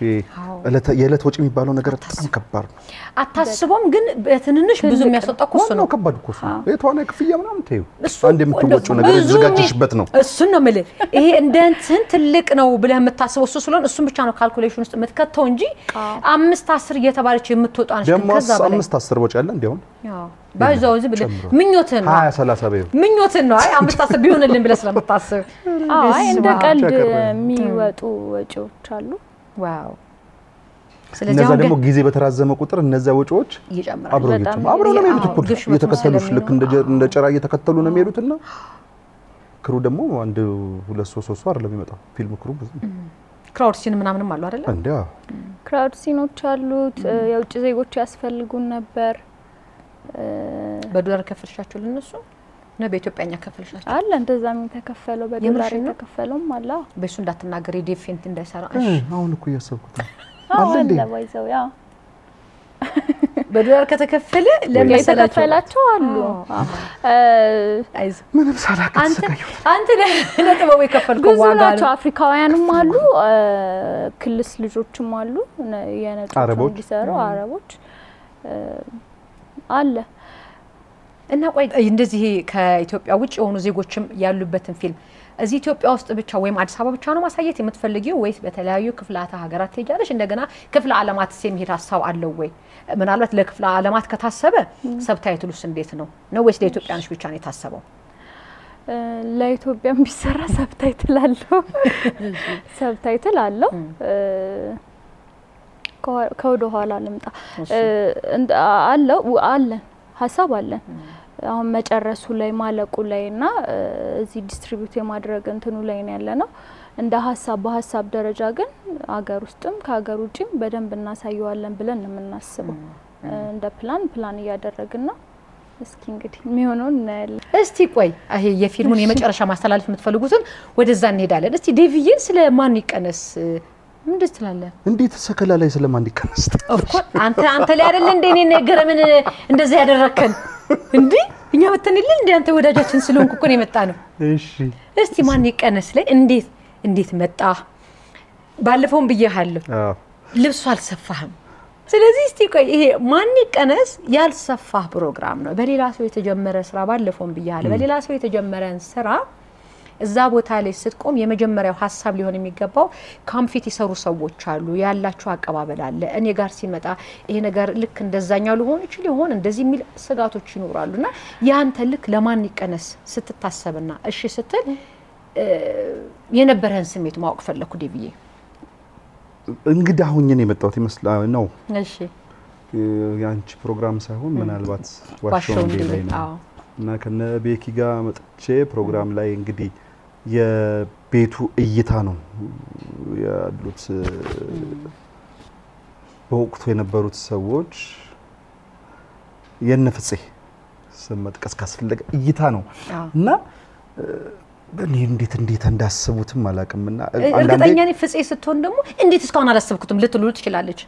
የእለት ወጪ የሚባለው ነገር በጣም ከባድ ነው አታስቦም ግን በትንንሽ ብዙ የሚያስወጣው ኮስ ነው ከባድ ኮስ ነው የተዋናይ ክፍያ ምናምን ተይው አንድ የምትወጪው ነገር ዝጋጅሽበት ነው እሱ ነው ማለት ይሄ እንደ እንትን ትልቅ ነው ብለህ የምታስበው እሱ ስለሆነ እሱን ብቻ ነው ካልኩሌሽን ውስጥ የምትከተው እንጂ 5-10 እየተባለች የምትወጣው አንቺ ከዛ በላይ 5-10 ወጪ አለ እንዴው ባይዛው ዝም ብለህ ምኞትን ነው 20-30 በይው ምኞትን ነው አይ 5-10 ቢሆንልን ብለህ ስለምታስብ አይ እንደ ቀልድ የሚወጡ ወጪዎች አሉ ዋው ስለዚህ ደግሞ ጊዜ በተራዘመ ቁጥር እነዛ ወጪዎች አብረው ነው የሚሄዱት እኮ እየተከተሉሽ ልክ እንደ ጨራ እየተከተሉ ነው የሚሄዱትና ክሩ ደግሞ 1-2-3 አይደለም የሚመጣው ፊልም ክሩ ክራውድ ሲን ምናምንም አሉ አይደል እንዴ ክራውድ ሲኖች አሉት የውጭ ዜጎች ያስፈልጉን ነበር በዶላር ከፈልሻቸው ለነሱ ነው በኢትዮጵያኛ ከፈልሻቸው አለ እንደዛም ተከፈለው በዶላር ተከፈለውም አለ በሱ እንዳትናገር ዲፌንት እንዳይሰራ አሁን እኮ ያሰብኩት አለ እንዴ ባይዘው ያ በዶላር ከተከፈለ ለሚሰላቸው አሉ አይዝ ምንም ሳላከስ አንተ ለጥበው የከፈልከው ዋጋ ነው አፍሪካውያንም አሉ ክልስ ልጆችም አሉ የነጮች እንዲሰሩ አረቦች አለ እና ቆይ እንደዚህ ከኢትዮጵያ ውጭ የሆኑ ዜጎችም ያሉበትን ፊልም እዚህ ኢትዮጵያ ውስጥ ብቻ ወይም አዲስ አበባ ብቻ ነው ማሳየት የምትፈልጊው ወይስ በተለያዩ ክፍላተ ሀገራት ትሄጃለሽ እንደገና ክፍለ ዓለማት የሚሄድ ሀሳብ አለው ወይ ምናልባት ለክፍለ ዓለማት ከታሰበ ሰብታይትሉስ እንዴት ነው ወይስ ለኢትዮጵያኖች ብቻ ነው የታሰበው ለኢትዮጵያም ቢሰራ ሰብታይትል አለው ከወደ ኋላ ልምጣ አለ ሀሳብ አለ አሁን መጨረሱ ላይ ማለቁ ላይና እዚህ ዲስትሪቢዩት የማድረግ እንትኑ ላይ ነው ያለነው እንደ ሀሳብ በሀሳብ ደረጃ ግን አገር ውስጥም ከሀገር ውጭም በደንብ እናሳየዋለን ብለን ነው የምናስበው እንደ ፕላን እያደረግን ነው እስኪ እንግዲህ የሚሆነው እናያለን እስቲ ቆይ ይሄ የፊልሙን የመጨረሻ ማስተላለፍ የምትፈልጉትን ወደዛ እንሄዳለን እስቲ ዴቪዬን ስለማን ይቀነስ ምንድን ትላለህ እንዴት ሰከላ ላይ ስለማን ይቀነስ አንተ ላይ አይደል እንደ እኔ ነገረምን እንደዛ ያደረከን እንዴ እኛ ወተንልን እንደ አንተ ወዳጃችን ስለሆንኩ እኮ ነው የመጣ ነው እሺ እስቲ ማን ይቀነስ ላይ እንዴት መጣ ባለፈውም ብዬሃለሁ ልብሱ አልሰፋህም ስለዚህ እስቲ ቆይ ይሄ ማን ይቀነስ ያልሰፋህ ፕሮግራም ነው በሌላ ሰው የተጀመረ ስራ ባለፈውም ብዬሃለሁ በሌላ ሰው የተጀመረን ስራ እዛ ቦታ ላይ ስትቆም የመጀመሪያው ሐሳብ ሊሆን የሚገባው ካምፊት ይሰሩ ሰዎች አሉ ያላችሁ አቀባበል አለ እኔ ጋር ሲመጣ ይሄ ነገር ልክ እንደዛኛው ሊሆን ይችላል እንደዚህ የሚል ስጋቶች ይኖራሉና ያንተ ልክ ለማን ይቀነስ ስትታሰብና እሺ ስትል የነበረን ስሜት ማወቅ ፈለኩ ዲቪዬ እንግዲህ አሁን እኔ መጣሁት ይመስላል ነው እሺ ያንቺ ፕሮግራም ሳይሆን ምናልባት ዋሻው ላይ ነው እና ከነ ቤኪ ጋር መጥቼ ፕሮግራም ላይ እንግዲህ የቤቱ እይታ ነው ያሉት በወቅቱ የነበሩት ሰዎች የነፍጼ ስመጥቀስ ካስፈለገ እይታ ነው እና በእኔ እንዴት እንዳሰቡትም አላቅምና እርግጠኛ ነኝ ፍጼ ስትሆን ደግሞ እንዴት እስካሁን አላሰብኩትም ልትሉ ትችላለች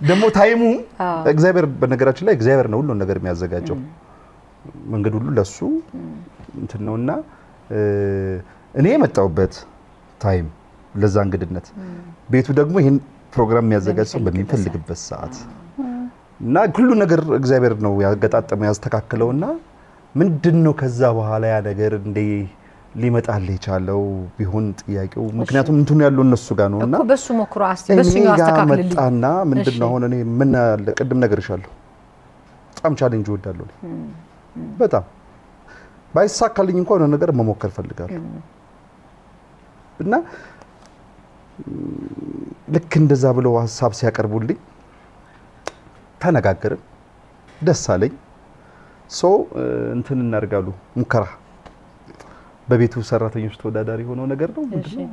ደሞ ታይሙ እግዚአብሔር በነገራችን ላይ እግዚአብሔር ነው ሁሉ ነገር የሚያዘጋጀው መንገድ ሁሉ ለሱ እንትን ነውና እኔ የመጣውበት ታይም ለዛ እንግድነት ቤቱ ደግሞ ይሄን ፕሮግራም የሚያዘጋጀው በሚፈልግበት ሰዓት እና ሁሉ ነገር እግዚአብሔር ነው ያገጣጠመው ያስተካክለውና ምንድነው ከዛ በኋላ ያ ነገር እንደ ሊመጣል ይቻለው ቢሆን ጥያቄው ምክንያቱም እንትኑ ያለው እነሱ ጋር ነውና እኮ በሱ ሞክሮ በሱኛው አስተካክልልኝ መጣና ምንድነው ሆነ እኔ ምን ቅድም ነገርሻለሁ በጣም ቻሌንጅ ወዳለሁ በጣም ባይሳካልኝ እንኳን ነገር መሞከር ፈልጋለሁ እና ልክ እንደዛ ብለው ሐሳብ ሲያቀርቡልኝ ተነጋገርን ደስ አለኝ ሶ እንትን እናርጋሉ ሙከራ በቤቱ ሰራተኞች ተወዳዳሪ ሆኖ ነገር ነው ምንድነው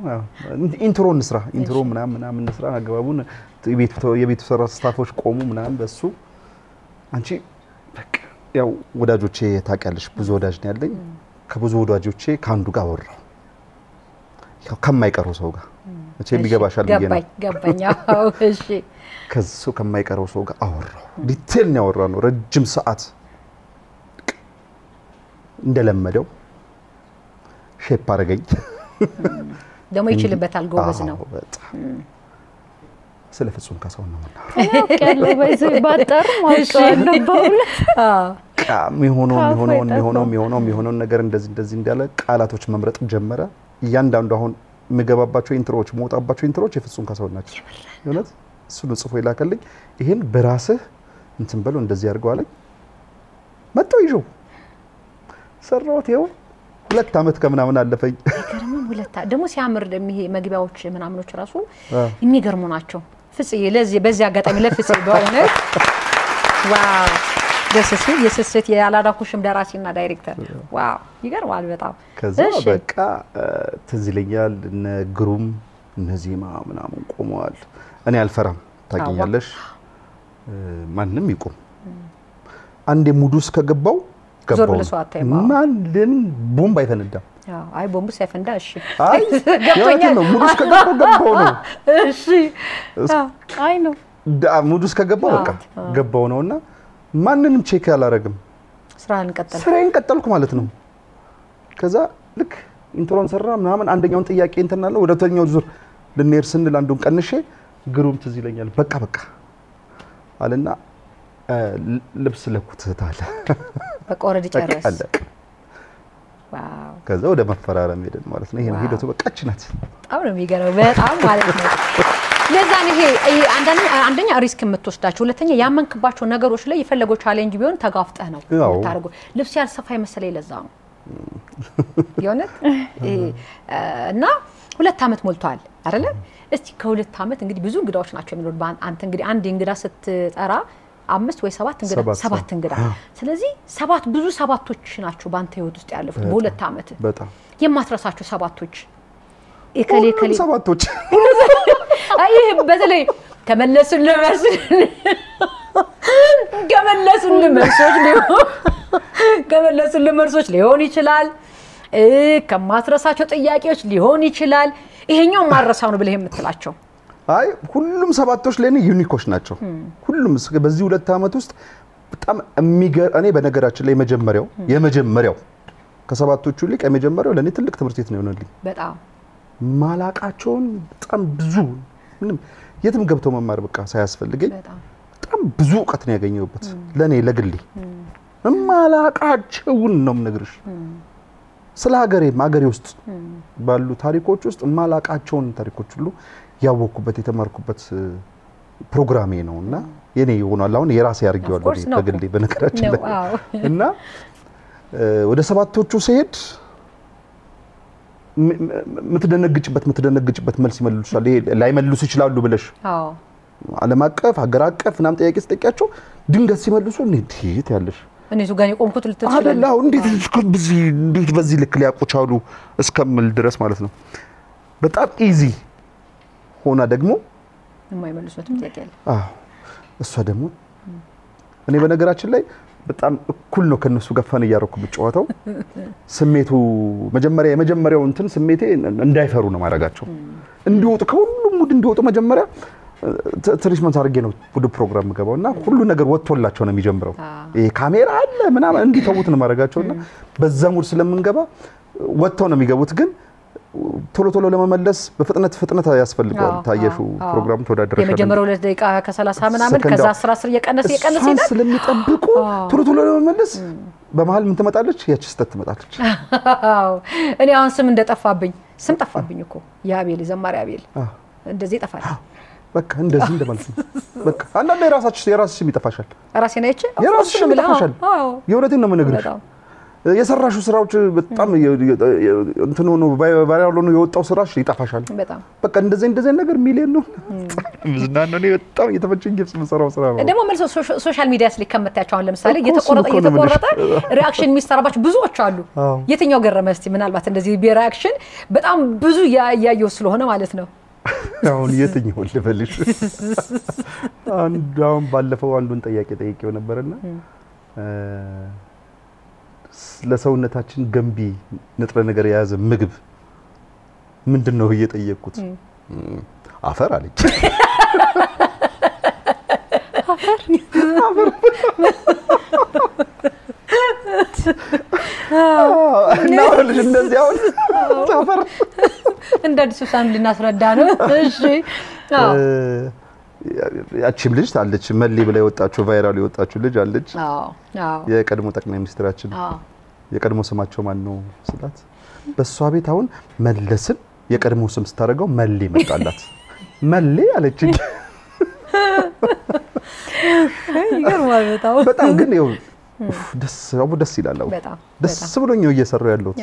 ኢንትሮ እንስራ ኢንትሮ ምናምን እንስራ አገባቡን የቤቱ ሰራተኞች ስታፎች ቆሙ ምናምን በሱ አንቺ በቃ ያው ወዳጆቼ ታውቂያለሽ ብዙ ወዳጅ ነው ያለኝ ከብዙ ወዳጆቼ ካንዱ ጋር አወራው ያው ከማይቀረው ሰው ጋር እቺ የሚገባሻል ይገና ገባኛው እሺ ከሱ ከማይቀረው ሰው ጋር አወራው ዲቴል ነው ያወራነው ረጅም ሰዓት እንደለመደው ሼፕ አረገኝ ደሞ ይችልበታል ጎበዝ ነው ስለ ፍጹም ካሳው ነው ያለው ባይዘ ባጠር ማውጣው በእውነት የሚሆነው ነገር እንደዚህ እንዳለ ቃላቶች መምረጥ ጀመረ እያንዳንዱ አሁን ምገባባቸው ኢንትሮዎች ሞጣባቸው ኢንትሮዎች የፍጹም ካሳው ናቸው እውነት እሱ ነው ጽፎ ይላከልኝ ይሄን በራስህ እንትን በለው እንደዚህ ያርገው አለኝ መጣው ይጆ ሰራውት ይው 2 አመት ከምናምን አለፈኝ ይገርምም 2 ደሞ ሲያምር ደምይሄ መግቢያዎች ምናምኖች ራሱ የሚገርሙ ናቸው ፍጽዬ ለዚህ በዚህ አጋጣሚ ለፍጽዬ በእውነት ዋው ደስስ የስስት ያላዳኩሽም ደራሲና ዳይሬክተር ዋው ይገርማል በጣም ከዛ በቃ ትዝልኛል ግሩም እነዚህ ምናምን ቆመዋል እኔ አልፈራም ታገኛለሽ ማንንም ይቆም አንዴ ሙዱስ ከገባው ዞር ብለሽ አታይማ ማንንም ቦምብ አይፈነዳም አይ ቦምብ ሳይፈንዳ እሺ አይ ገብቶኛል ነው ሙዱስ ከገባው ነው እሺ አይ ነው ሙዱስ ከገባው በቃ ገባው ነውና ማንንም ቼክ ያላረግም ስራዬን ቀጠልኩ ማለት ነው ከዛ ልክ ኢንትሮን ሰራ ምናምን አንደኛውን ጥያቄ እንተናለ ወደ ተኛው ዙር ልንሄድ ስንል አንዱን ቀንሼ ግሩም ትዝ ይለኛል በቃ አለና ልብስ ለኩትታለ በቃ ወረድ ጨረስ ዋው ከዛ ወደ መፈራረም ሄደን ማለት ነው ይሄን ሂደቱ በቃች ናት በጣም ነው የሚገርመው በጣም ማለት ነው ለዛ ነው ይሄ አንደኛ ሪስክ የምትወስዳቸው ሁለተኛ ያመንክባቸው ነገሮች ላይ የፈለገው ቻሌንጅ ቢሆን ተጋፍጠህ ነው ታርገው ልብስ ያልሰፋ ይመስለኝ ለዛ ነው የሆነት እና 2 አመት ሞልቷል አይደለ እስቲ ከ2 አመት እንግዲህ ብዙ እንግዳዎች ናቸው የሚኖር አንተ እንግዲህ አንድ እንግዳ ስትጠራ 5 ወይ 7 እንግዳ 7 እንግዳ ስለዚህ 7 ብዙ ሰባቶች ናቸው ባንተ ህይወት ውስጥ ያለፉት በ2 አመት በጣም የማትረሳቸው ሰባቶች ከሌ ሰባቶች አይ በተለይ ከመለሱን ለመርሶች ሊሆን ይችላል ከማትረሳቸው ጥያቄዎች ሊሆን ይችላል ይሄኛው ማረሳው ነው ብለህ የምትላቸው አይ ሁሉም ሰባቶች ለኔ ዩኒኮች ናቸው ሁሉም በዚህ 2 አመት ውስጥ በጣም እኔ በነገራችን ላይ የመጀመሪያው ከሰባቶቹ ልክ የመጀመሪያው ለኔ ትልቅ ትምህርት ቤት ነው የሆነልኝ በጣም ማላቃቸውን በጣም ብዙ ምንም የትም ገብተው መማር በቃ ሳያስፈልገኝ በጣም ብዙ ዕውቀት ነው ያገኘሁበት ለኔ ለግሌ ማላቃቸውን ነው የምነግርሽ ስለ ሀገሬ ውስጥ ባሉ ታሪኮች ውስጥ ማላቃቸውን ታሪኮች ሁሉ ያወኩበት የተማርኩበት ፕሮግራሜ ነውና የኔ ይሆናል አሁን የራሴ ያርጋዋለሁ በግሌ በነገራችን ላይ እና ወደ ሰባቶቹ ሲሄድ ምትደነግጭበት መልስ ይመልሱሻል ላይ መልሱ ይችላሉ ብለሽ ዓለም አቀፍ ሀገር አቀፍ ምናምን ጥያቄ ስጠይቃቸው ድንገት ሲመልሱ እንዴት ያለሽ እኔቱ ጋር የቆምኩት ልትችላል አይደለም እንዴት በዚህ ልክ ሊያቆቻሉ እስከምል ድረስ ማለት ነው በጣም ኢዚ ሆና ደግሞ የማይመልሱት ጥያቄ አለ እሷ ደግሞ እኔ በነገራችን ላይ በጣም እኩል ነው ከነሱ ጋር ፈን ያረኩ ብጫወታው ስሜቱ የመጀመሪያው እንትን ስሜቴ እንዳይፈሩ ነው ማረጋቸው እንዲወጡ ከሁሉም ሙድ እንዲወጡ መጀመሪያ ትሪትመንት አድርጌ ነው ወደ ፕሮግራም ገባውና ሁሉ ነገር ወጥቶላቸው ነው የሚጀምረው ይሄ ካሜራ አለ ምናምን እንዲተውት ነው ማረጋቸውና በዛ ሙድ ስለምንገባ ወጥተው ነው የሚገቡት ግን ቶሎ ለመመለስ በፍጥነት ያስፈልጋል ታየሹ ፕሮግራም ተወዳድረሻል የመጀመሪያው 2 ደቂቃ ከ30 ምናምን ከዛ 10 እየቀነሰ ይላል ስለሚጠብቁ ቶሎ ለመመለስ በመሃል ምን ትመጣለች ያቺ ስተት ትመጣለች እኔ አሁን ስም እንደጠፋብኝ ስም ጠፋብኝ እኮ ያቤል ዘማሪ ያቤል እንደዚህ ይጠፋል በቃ እንደዚህ እንደማለት ነው በቃ አንዳንዴ የራስሽ ስም ይጠፋሻል ራሴን አይቼ የራስሽ ስም ይጠፋሻል የእውነቴን ነው የምነግርሽ የሰራሹ ስራዎች በጣም እንትን ሆኖ ቫይራል ሆኖ የወጣው ስራሽ ይጠፋሻል በጣም በቃ እንደዚህ ነገር ሚሊዮን ነው ምዝናና ነው በጣም እየተፈጨኝ ግብጽ መሰራው ስራ ነው ደግሞ መልሶ ሶሻል ሚዲያ ላይ ከመታያቸው አሁን ለምሳሌ የተቆረጠ ሪአክሽን የሚሰራባቸው ብዙዎች አሉ የትኛው ገረመ እስቲ ምናልባት እንደዚህ ሪአክሽን በጣም ብዙ ያያየው ስለሆነ ማለት ነው አሁን የትኛው ልበልሽ አሁን ባለፈው አንዱን ጥያቄ ጠይቄው ነበርና ለሰውነታችን ገንቢ ንጥረ ነገር የያዘ ምግብ ምንድነው እየጠየቁት አፈር አለች አፈር ነው ልጅ እንደዚህ አሁን አፈር እንደ አዲስ ሳም ልናስረዳ ነው እሺ ያቺም ልጅ አለች መሊ ብላ የወጣችው ቫይራል የወጣችው ልጅ አለች የቀድሞ ጠቅላይ ሚኒስትራችን የቀድሞ ስማቸው ማን ነው ስላት በሷ ቤት አሁን መለስን የቀድሞ ስም ስታረጋው መሊ መጣላት መሊ አለች ይገርማል በጣም ግን ይው ደስ ይላል ደስ ብሎኝ ነው እየሰራው ያለው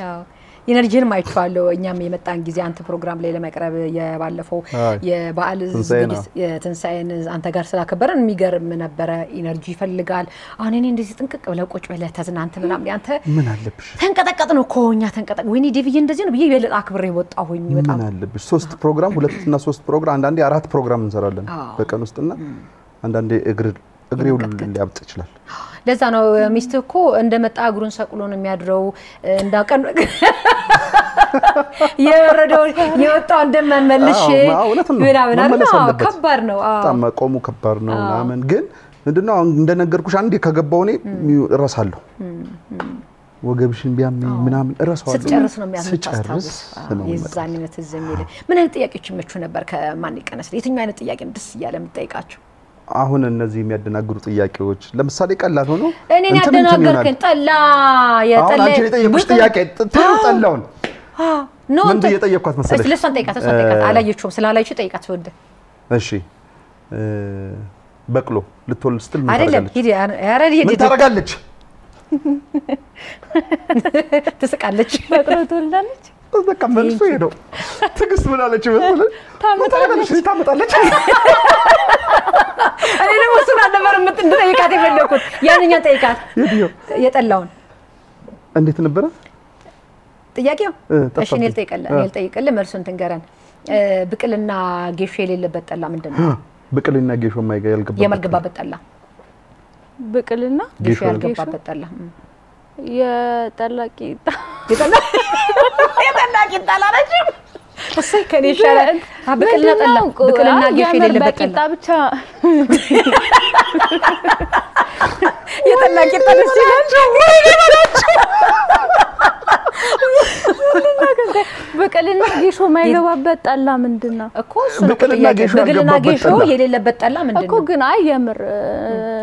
ኢነርጂን ማይቻለው እኛም የመጣን ጊዜ አንተ ፕሮግራም ላይ ለማቅረብ የባለፈው የበዓል የትንሳኤን አንተ ጋር ስላከበረን የሚገርም ነበር ኢነርጂ ይፈልጋል አሁን እኔ እንደዚህ ጥንቅቅ ብለ ቁጭ ብለ ተዝናንተ ምናምን አንተ ምን አለብሽ ተንቀጠቀጥ ነው ኮኛ ተንቀጠቅ ወይኔ ዲቪዬ እንደዚህ ነው ብዬ ይበልጥ አክብሬ ወጣሁኝ በጣም ምን አለብሽ 3 ፕሮግራም 2 እና 3 ፕሮግራም አንዳንዴ 4 ፕሮግራም እንሰራለን በቀን ውስጥና አንዳንዴ እግሬው ሊያብጥ ይችላል ለዛ ነው ሚስትህ እኮ እንደመጣ እግሩን ሰቅሎ ነው የሚያድረው እንዳቀን የወረደው የወጣው እንደማመልሽ ምናምን አይደል ከባድ ነው በጣም ቆሙ ከባድ ነው ምናምን ግን ምንድነው እንደነገርኩሽ አንዴ ከገባው እኔ እረሳለሁ ወገብሽን ቢያመኝ ምናምን እረሳዋለሁ ስትጨርስ ነው የሚያስታውስ የዛኔነት ዘሚል ምን አይነት ጥያቄዎች ይመቹ ነበር ከማን ይቀነስ የትኛው አይነት ጥያቄ ደስ ይያለ የምትጠይቃቸው አሁን እነዚህ የሚያደናግሩ ጥያቄዎች ለምሳሌ ቀላል ሆኖ እኔ ያደናገርከኝ ጠላ አሁን አንቺ የጠየቁሽ ጥያቄ ጠላውን ኖ ምን እየጠየቅኳት መሰለሽ ስለሷን ጠይቃት አላየችውም ስላላየችው ጠይቃት ወደ እሺ በቅሎ ልትወልድ ስትል ምን ታረጋለች ሂድ ያረድ ሂድ ምን ታረጋለች ትስቃለች በቅሎ ትወልዳለች በቃ መልሱ ሄዶ ትግስት ምን አለች መሰለሽ ታመጣለች እኔ ደግሞ እሱን ነበር የምትጠይቃት የፈለኩት ያንኛን ጠይቃት የጠላውን እንዴት ነበር ጥያቄው እሺ እኔ ልጠይቅልህ መልሱን ትንገረን ብቅልና ጌሾ የሌለበት ጠላ ምንድነው ብቅልና ጌሾ የማይገባበት ጠላ ብቅልና ጌሾ ያልገባበት ጠላ የጠላቂጣ አላረጅ እሰይ ከኔ ይሻላል ብቅልና ጌሾ የሌለበት ጠላ ብቻ የጠላቂጣ ደስ ይላል ብቅልና ጌሾ ማይገባበት ጠላ ምንድነው እኮ እሱ ብቅልና ጌሾ የሌለበት ጠላ ምንድነው እኮ ግን አይ የምር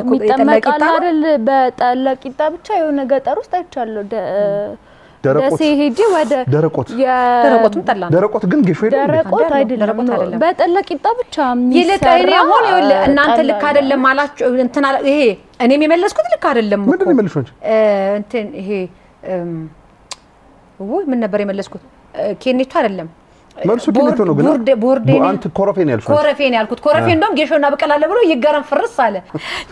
የሚጠመቃል አይደል በጠላቂጣ ብቻ የሆነ ገጠር ውስጥ አይቻለሁ ደሴ ሄጄ ወደ ደረቆትም ጠላ ነው ደረቆት ግን ጌሾ አይደለም ደረቆት አይደለም በጠላ ቂጣ ብቻ ይልቀኝ አሁን እናንተ ልክ አይደለም አላችሁ እንትና ይሄ እኔም የመለስኩት ልክ አይደለም ምንድን ነው የመለስኩት እንትን ይሄ ወይ ምን ነበር የመለስኩት ኬኔቱ አይደለም መልሱ ኬኔቱ ነው ግን ቦርዴን አንተ ኮረፌን ያልኩት ኮረፌ እንደውም ጌሾና በቀላለ ብሎ ይገረም ፍርስ አለ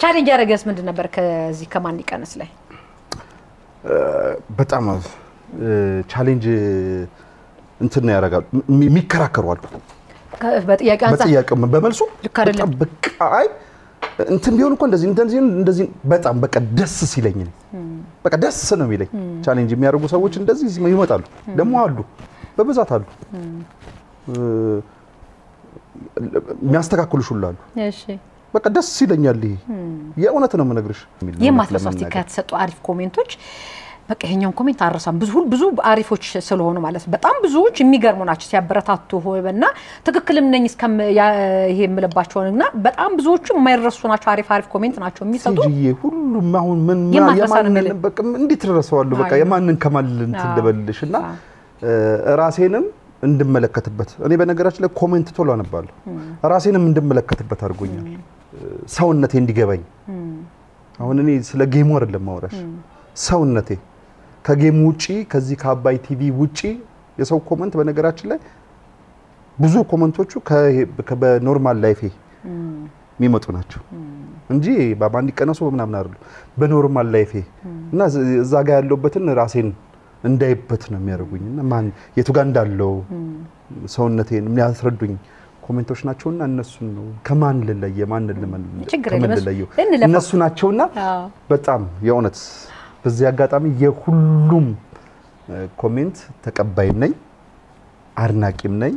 ቻሌንጅ ያረጋስ ምንድን ነበር ከዚህ ከማን ይቀነስ ላይ በጣም ቻሌንጅ እንትን ነው ያረጋል የሚከራከሩ አሉ በጥያቄ አንፃር በመልሱ ልክ አይደለም በቃ አይ እንትን ቢሆን እኮ እንደዚህ በጣም በቃ ደስ ሲለኝ ነው በቃ ደስ ነው የሚለኝ ቻሌንጅ የሚያደርጉ ሰዎች እንደዚህ ይመጣሉ ደግሞ አሉ በብዛት አሉ የሚያስተካክሉሽ ሁሉ አሉ እሺ በቃ ደስ ይለኛል የእውነት ነው የምነግርሽ የማትረሳት ከተሰጡ አሪፍ ኮሜንቶች በቃ ይሄኛው ኮሜንት አረሳም ብዙ አሪፎች ስለሆኑ ማለት በጣም ብዙዎች የሚገርሙ ናቸው ሲያበረታቱ ሆይበና ትክክልም ነኝ እስከም ይሄ የምለባቸውና በጣም ብዙዎቹ የማይረሱ ናቸው አሪፍ ኮሜንት ናቸው የሚሰጡ ሁሉም አሁን ምን የማንን በቃ እንዴት ተረሳዋለሁ በቃ የማንን ከማልን ትደበልሽና ራሴንም እንድመለከትበት እኔ በነገራችን ላይ ኮሜንት ቶሎ አነባለሁ ራሴንም እንድመለከትበት አድርጎኛል ሰውነቴ እንዲገባኝ አሁን እኔ ስለ ጌሙ አይደለም ማውራሽ ሰውነቴ ከጌሙ ውጪ ከዚህ ከአባይ ቲቪ ውጪ የሰው ኮሜንት በነገራችን ላይ ብዙ ኮሜንቶቹ በኖርማል ላይፌ የሚመጡ ናቸው እንጂ በባንዲ ቀነሱ በመናምን አይደሉ በኖርማል ላይፌ እና እዛ ጋር ያለውበትን ራሴን እንዳይበት ነው የሚያደርጉኝና ማን የቱ ጋር እንዳለው ሰውነቴን የሚያስረዱኝ ኮሜንቶች ናቸውና እነሱን ነው ከማን ልለየ ማን ልለየ እነሱ ናቸውና በጣም የእውነት በዚህ አጋጣሚ የሁሉም ኮሜንት ተቀባይ ነኝ አድናቂም ነኝ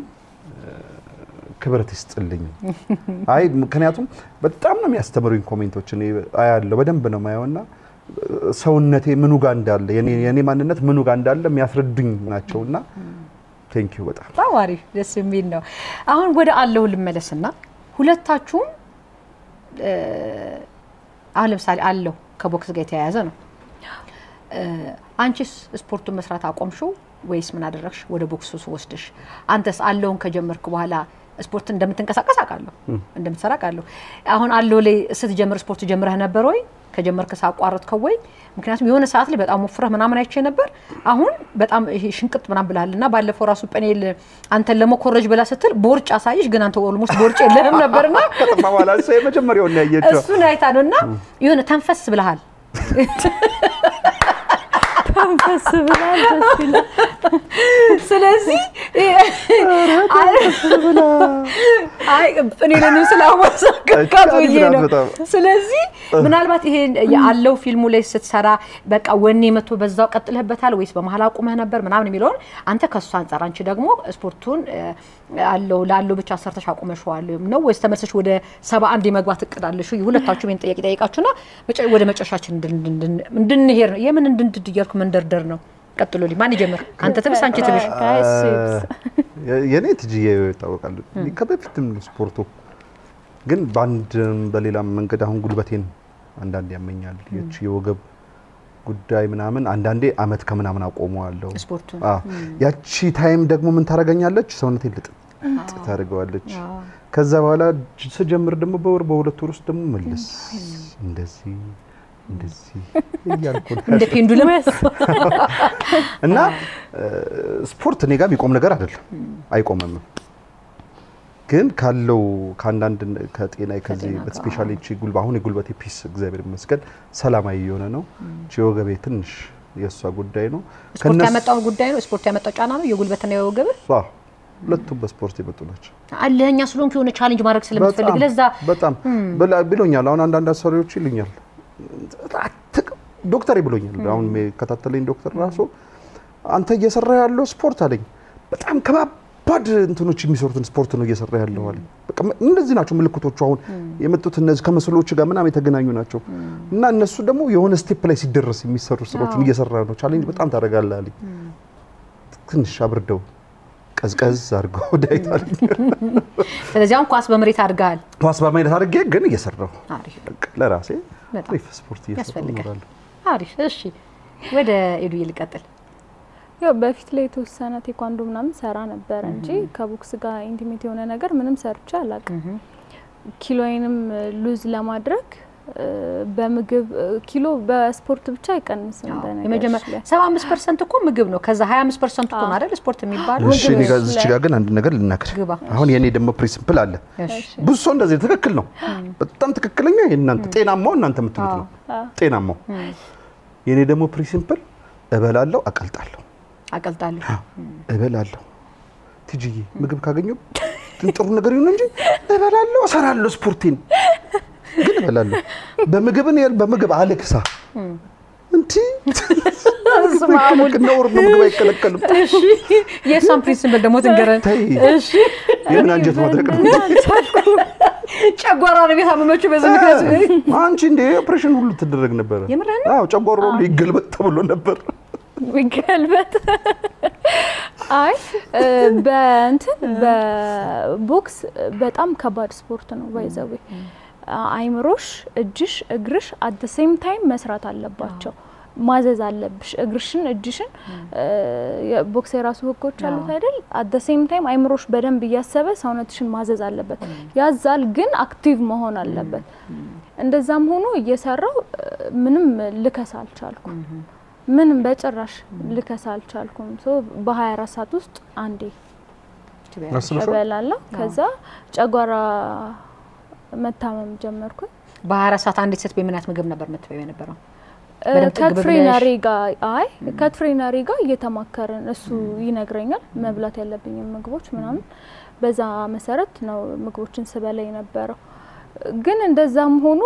ክብረት ይስጥልኝ አይ ምክንያቱም በጣም ነው የሚያስተምሩኝ ኮሜንቶች እኔ አያለሁ በደንብ ነው ማየውና ሰውነቴ ምኑ ጋር እንዳለ የኔ ማንነት ምኑ ጋር እንዳለ የሚያስረዱኝ ናቸውና ቴንክ ዩ በጣም ታዋሪ ደስ የሚል ነው አሁን ወደ አለው ልመለስና ሁለታችሁም አሁን ለምሳሌ አለው ከቦክስ ጋር የተያያዘ ነው አንቺስ ስፖርቱን መስራት አቆምሽው ወይስ ምን አደረግሽ ወደ ቦክሱ ወስደሽ አንተስ አለውን ከጀመርክ በኋላ ስፖርት እንደምትንቀሳቀስ አቃለሁ እንደምትሰራ አቃለሁ አሁን አለው ላይ ስትጀምር ስፖርት ጀምረህ ነበር ወይ ከጀመርክ ሳቋረጥከው ወይ ምክንያቱም የሆነ ሰዓት ላይ በጣም ወፍረህ ምናምን አይቼ ነበር አሁን በጣም ይሄ ሽንቅጥ ምናምን ብላልና ባለፈው ራሱ ጳኔል አንተን ለመኮረጅ ብላ ስትል ቦርጭ አሳይሽ ግን አንተ ኦልሞስት ቦርጭ የለህም ነበርና ከተማዋላ ሰው የመጀመሪያው ነው ያየችው እሱን አይታልና የሆነ ተንፈስ ብለሃል ተንፈስ ብለሃል ደስ ይላል ስለዚህ አይ ጳኔልን ስላወሰከካት ወይ ነው ስለዚህ ምናልባት ይሄ ያለው ፊልሙ ላይ ስትሰራ በቃ ወኔ መቶ በዛው ቀጥለህበታል ወይስ በመሐላ አቁመህ ነበር ምናምን የሚለውን አንተ ከሱ አንፃር አንቺ ደግሞ ስፖርቱን ላለው ብቻ ሰርተሽ አቁመሽዋል ነው ወይስ ተመልሰሽ ወደ 71 የመግባት እቅዳለሽ ሁለታችሁ ምን ጥያቄ ጠይቃችሁና ወደ መጨረሻችን እንድንሄድ ነው የምን እንድንድያልኩ መንደርደር ነው ቀጥሎልኝ ማን ይጀምር አንተ ትብስ አንቺ ትብሽ የኔ ትጂዬ ታወቃለህ ከበፊትም ስፖርቱ ግን ባንድ በሌላ መንገድ አሁን ጉልበቴን አንዳንዴ ያመኛል የወገብ ጉዳይ ምናምን አንዳንዴ አመት ከምናምን አቆመዋለሁ ስፖርቱ ያቺ ታይም ደግሞ ምን ታረጋኛለች ሰውነቴን ልጥ ታረጋዋለች ከዛ በኋላ ስጀምር ደግሞ በወር በሁለት ወር ውስጥ ደግሞ መልስ እንደዚህ ያልኩት እንደ ፔንዱለም እና ስፖርት እኔ ጋር የሚቆም ነገር አይደለም አይቆምም ግን ካለው ካንዳንድ ከጤናይ ከዚህ በስፔሻሊቲ ጉልባ አሁን የጉልበቴ ፒስ እግዚአብሔር ይመስገን ሰላማዊ የሆነ ነው ጂኦገቤ ትንሽ የሷ ጉዳይ ነው ስፖርት ያመጣው ጉዳይ ነው ስፖርት ያመጣው ጫና ነው የጉልበትና የወገብ ሁለቱም በስፖርት ይመጡ ናቸው አለኛ ስለሆንኩ የሆነ ቻሌንጅ ማድረግ ስለምትፈልግ ለዛ በጣም ብሎኛል አሁን አንዳንድ አሰሪዎች ይሉኛል ዶክተር ይብሎኛል አሁን መከታተለኝ ዶክተር ራሱ አንተ እየሰራ ያለው ስፖርት አለኝ በጣም ከባድ እንትኖች የሚሰሩትን ስፖርት ነው እየሰራ ያለው አለኝ በቃ እነዚህ ናቸው ምልክቶቹ አሁን የመጡት እነዚህ ከመስሎች ጋር ምናምን የተገናኙ ናቸው እና እነሱ ደግሞ የሆነ ስቴፕ ላይ ሲደርስ የሚሰሩ ስራዎችን እየሰራ ነው ቻሌንጅ በጣም ታረጋለህ አለኝ ትንሽ አብርደው ቀዝቀዝ አድርገው ዳይታል ስለዚህ አሁን ኳስ በመሬት አድርጋል ኳስ በመሬት አድርጌ ግን እየሰራው በቃ ለራሴ አሪፍ ስፖርት እየሰራው ነው አሪፍ እሺ ወደ ኤዱ ይልቀጥል ያው በፊት ላይ ተወሰነ ቴኳንዶ ምናምን ሰራ ነበር እንጂ ከቦክስ ጋር ኢንቲሜት የሆነ ነገር ምንም ሰርቼ አላውቅም ኪሎዬንም ሉዝ ለማድረግ በምግብ ኪሎ በስፖርት ብቻ አይቀንስም በነገር 75% እኮ ምግብ ነው ከዛ 25% እኮ ነው አይደል ስፖርት የሚባለው እሺ እዚህ ጋር ግን አንድ ነገር ልናከር አሁን የኔ ደግሞ ፕሪንሲፕል አለ ብዙ ሰው እንደዚህ ትክክል ነው በጣም ትክክለኛ የእናንተ ጤናማው እናንተ የምትሉት ነው ጤናማው የኔ ደግሞ ፕሪንሲፕል እበላለሁ አቀልጣለሁ እበላለሁ ትጂዬ ምግብ ካገኘው ጥሩ ነገር ይሁን እንጂ እበላለሁ እሰራለሁ ስፖርቴን ግን እበላለሁ በምግብ አለክሳ እንት ስማሙል ነው ምግብ አይከለከልም እሺ የሳም ፕሪንሲፕል ደግሞ ትንገረን እሺ የምን አንጀት ማድረግ ነው ጨጓራ ነው የታመመችው በዚህ ምክንያት አንቺ እንደ ኦፕሬሽን ሁሉ ተደረግ ነበር አዎ ጨጓራው ሊገልበጥ ተብሎ ነበር ይገልበጥ አይ በቦክስ በጣም ከባድ ስፖርት ነው ባይዘው አይምሮሽ እጅሽ እግርሽ at the same time መስራት አለባቸው ማዘዝ አለብሽ እግርሽን እጅሽን ቦክስ የራሱ ህጎች አሉት አይደል at the same time አይምሮሽ በደንብ ያሰበ ሰውነትሽን ማዘዝ አለበት ያዛል ግን አክቲቭ መሆን አለበት እንደዛም ሆኖ እየሰራው ምንም ልከሳ አልቻልኩም ምንም በጭራሽ ልከሳ አልቻልኩም በ24 ሰዓት ውስጥ አንዴ እበላለሁ ከዛ ጨጓራ መታመም ጀመርኩ በ24 ሰዓት አንዴ ሴት በመናት ምግብ ነበር መተበይ የነበረው ከትሬነሪ ጋር እየተማከረን እሱ ይነግረኛል መብላት ያለብኝ ምግቦች ምናምን በዛ መሰረት ነው ምግቦችን ስበላ የነበረው ግን እንደዛም ሆኖ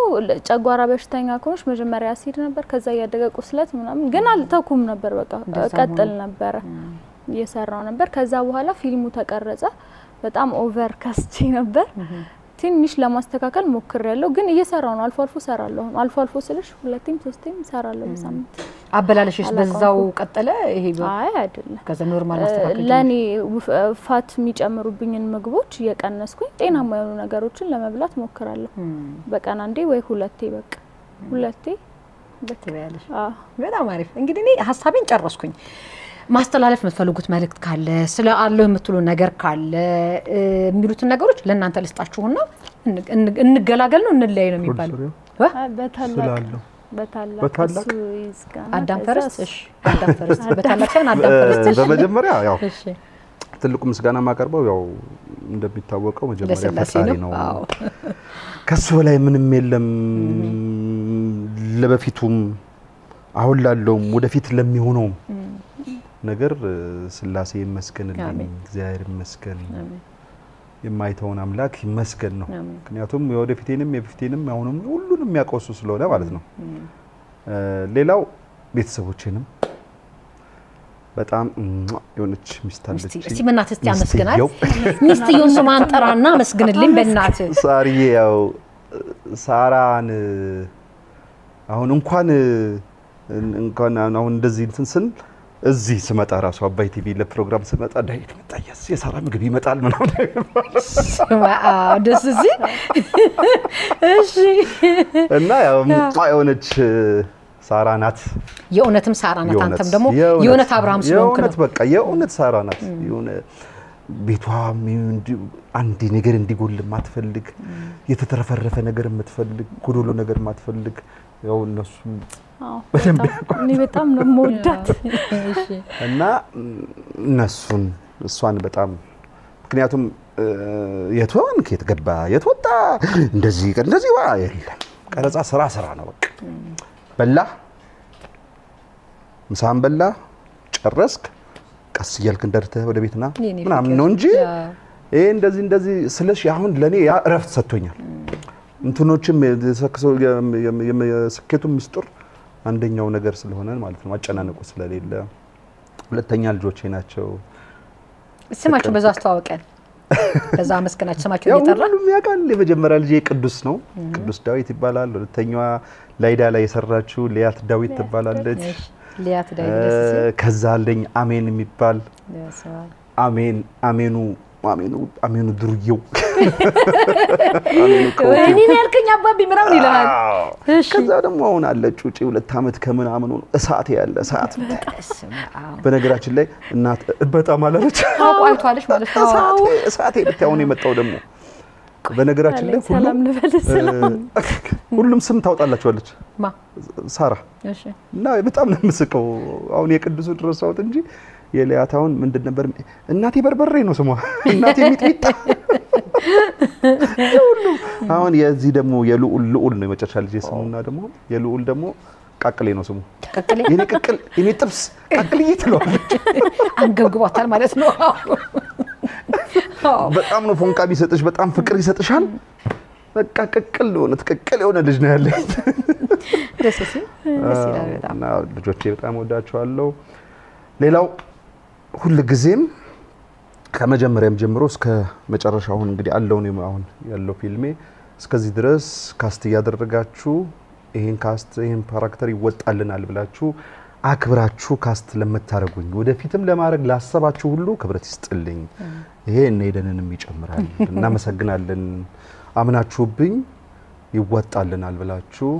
ጨጓራ በሽተኛ ከሆነሽ መጀመሪያ አሲድ ነበር ከዛ ያደገ ቁስለት ምናምን ግን አልተኩም ነበር በቃ ቀጥል ነበር እየሰራው ነበር ከዛ በኋላ ፊልሙ ተቀረጸ በጣም ኦቨር ካስቲ ነበር ትንሽ ለማስተካከል ሞክሬያለሁ ግን እየሰራው ነው አልፎ አልፎ ስለሽ ሁለቴም ሶስቴም ሰራለሁ በሳምንት አበላለሽስ በዛው ቀጠለ ይሄ አይ አይደለም ከዛ ኖርማል ማስተካከል ለኔ ፋት የሚጨምሩብኝን ምግቦች እየቀነስኩኝ ጤናማ የሆኑ ነገሮችን ለመብላት ሞክራለሁ በቀን አንዴ ወይ ሁለቴ በቃ ሁለቴ በትበያለሽ በጣም አሪፍ እንግዲህ እኔ ሐሳቤን ጨረስኩኝ ማስተላለፍ የምትፈልጉት መልእክት ካለ ስለ አለው የምትሉ ነገር ካለ የሚሉትን ነገሮች ለእናንተ ልስጣችሁና እንገላገል ነው እንለያይ ነው የሚባለው በታላቅ ይዝጋና አዳም ፈርስት እሺ አዳም ፈርስት በታላቅ ሳይሆን አዳም ፈርስት በመጀመሪያ ያው ትልቁ ምስጋና ማቀርበው ያው እንደሚታወቀው መጀመሪያ ፈጣሪ ነው ከሱ በላይ ምንም የለም ለበፊቱም አሁን ላለውም ወደፊት ለሚሆነው ነገር ስላሴ ይመስገንልኝ እግዚአብሔር ይመስገን የማይተውን አምላክ ይመስገን ነው ምክንያቱም የወደፊቴንም የፊቴንም አሁንም ሁሉንም ያቆሱ ስለሆነ ማለት ነው ሌላው ቤተሰቦቼንም በጣም የሆነች ሚስታለች እስቲ በእናትህ እስቲ አመስግናት ሚስትየውን ስሟን ጠራና አመስግንልኝ በእናትህ ሳሪዬ ያው ሳራን አሁን እንኳን አሁን እንደዚህ እንትን ስን እዚህ ስመጣ ራሱ አባይ ቲቪ ለፕሮግራም ስመጣ ዳይሬክት መጣያስ የሳራ ምግብ ይመጣል ምናምን ደስ እዚህ እሺ እና ያው የሆነች ሳራ ናት የእውነትም ሳራ ናት አንተም ደግሞ የእውነት አብርሃም ስለሆንክ ነው በቃ የእውነት ሳራ ናት የሆነ ቤቷም አንድ ነገር እንዲጎል ማትፈልግ የተተረፈረፈ ነገር የምትፈልግ ጎዶሎ ነገር ማትፈልግ ያው እነሱ እኔ በጣም ነው ሞዳት እና እሷን በጣም ምክንያቱም የቶን ከየተገባ የተወጣ እንደዚህ የለም ቀረጻ ስራ ነው በቃ በላ ምሳን በላ ጨረስክ ቀስ እያልክ እንደርተህ ወደ ቤትና ምናምን ነው እንጂ ይሄ እንደዚህ ስለሽ አሁን ለኔ ያ እረፍት ሰጥቶኛል እንትኖችም የስኬቱ ምስጢር አንደኛው ነገር ስለሆነ ማለት ነው አጨናነቁ ስለሌለ ሁለተኛ ልጆቼ ናቸው ስማቸው በዛው አስተዋወቀን ከዛ መስከናች ስማቸው እየጠራ ሁሉም ያውቃል የመጀመሪያ ልጅ ቅዱስ ነው ቅዱስ ዳዊት ይባላል ሁለተኛዋ ላይዳ ላይ የሰራችው ሊያት ዳዊት ትባላለች ሊያት ዳዊት ከዛ አለኝ አሜን የሚባል አሜኑ አሜኑ ድሩየው ወይኔ ያልከኝ አባቢ ምራምን ይላል እሺ ከዛ ደግሞ አሁን አለች ውጪ 2 አመት ከምናምን ነው እሳት ያለ እሳት በነገራችን ላይ እናት በጣም አላለች አቋይቷለች ማለት ነው እሳት ብታውን የመጣው ደግሞ በነገራችን ላይ ሁሉም ስም ታውጣላችኋለች ማ ሳራ እሺ እና በጣም ነው የምስቀው አሁን የቅዱስ ድረሳውት እንጂ የሊያታውን ምንድን ነበር እናቴ በርበሬ ነው ስሟ እናቴ ሚጥሚጣ አሁን የዚህ ደግሞ የልዑል ነው የመጨረሻ ልጅ ስሙና ደግሞ የልዑል ደግሞ ቃቅሌ ነው ስሙ ቃቅሌ የኔ ጥብስ ቃቅልዬ ትለዋለች አንገብግቧታል ማለት ነው በጣም ነው ፎንቃ ቢሰጥሽ በጣም ፍቅር ይሰጥሻል በቃ ቅቅል የሆነ ልጅ ነው ያለኝ ደስ ይላል በጣም ልጆቼ በጣም ወዳቸዋለሁ ሌላው ሁሉ ጊዜም ከመጀመሪያም ጀምሮ እስከ መጨረሻው አሁን እንግዲህ አለው ነው አሁን ያለው ፊልሜ እስከዚህ ድረስ ካስት ያደረጋችሁ ይሄን ካራክተር ይወጣልናል ብላችሁ አክብራችሁ ካስት ለምታረጉኝ ወደፊትም ለማድረግ ላሰባችሁ ሁሉ ክብረት ይስጥልኝ ይሄ እነይደንንም ይጨምራል እናመሰግናለን አምናችሁብኝ ይወጣልናል ብላችሁ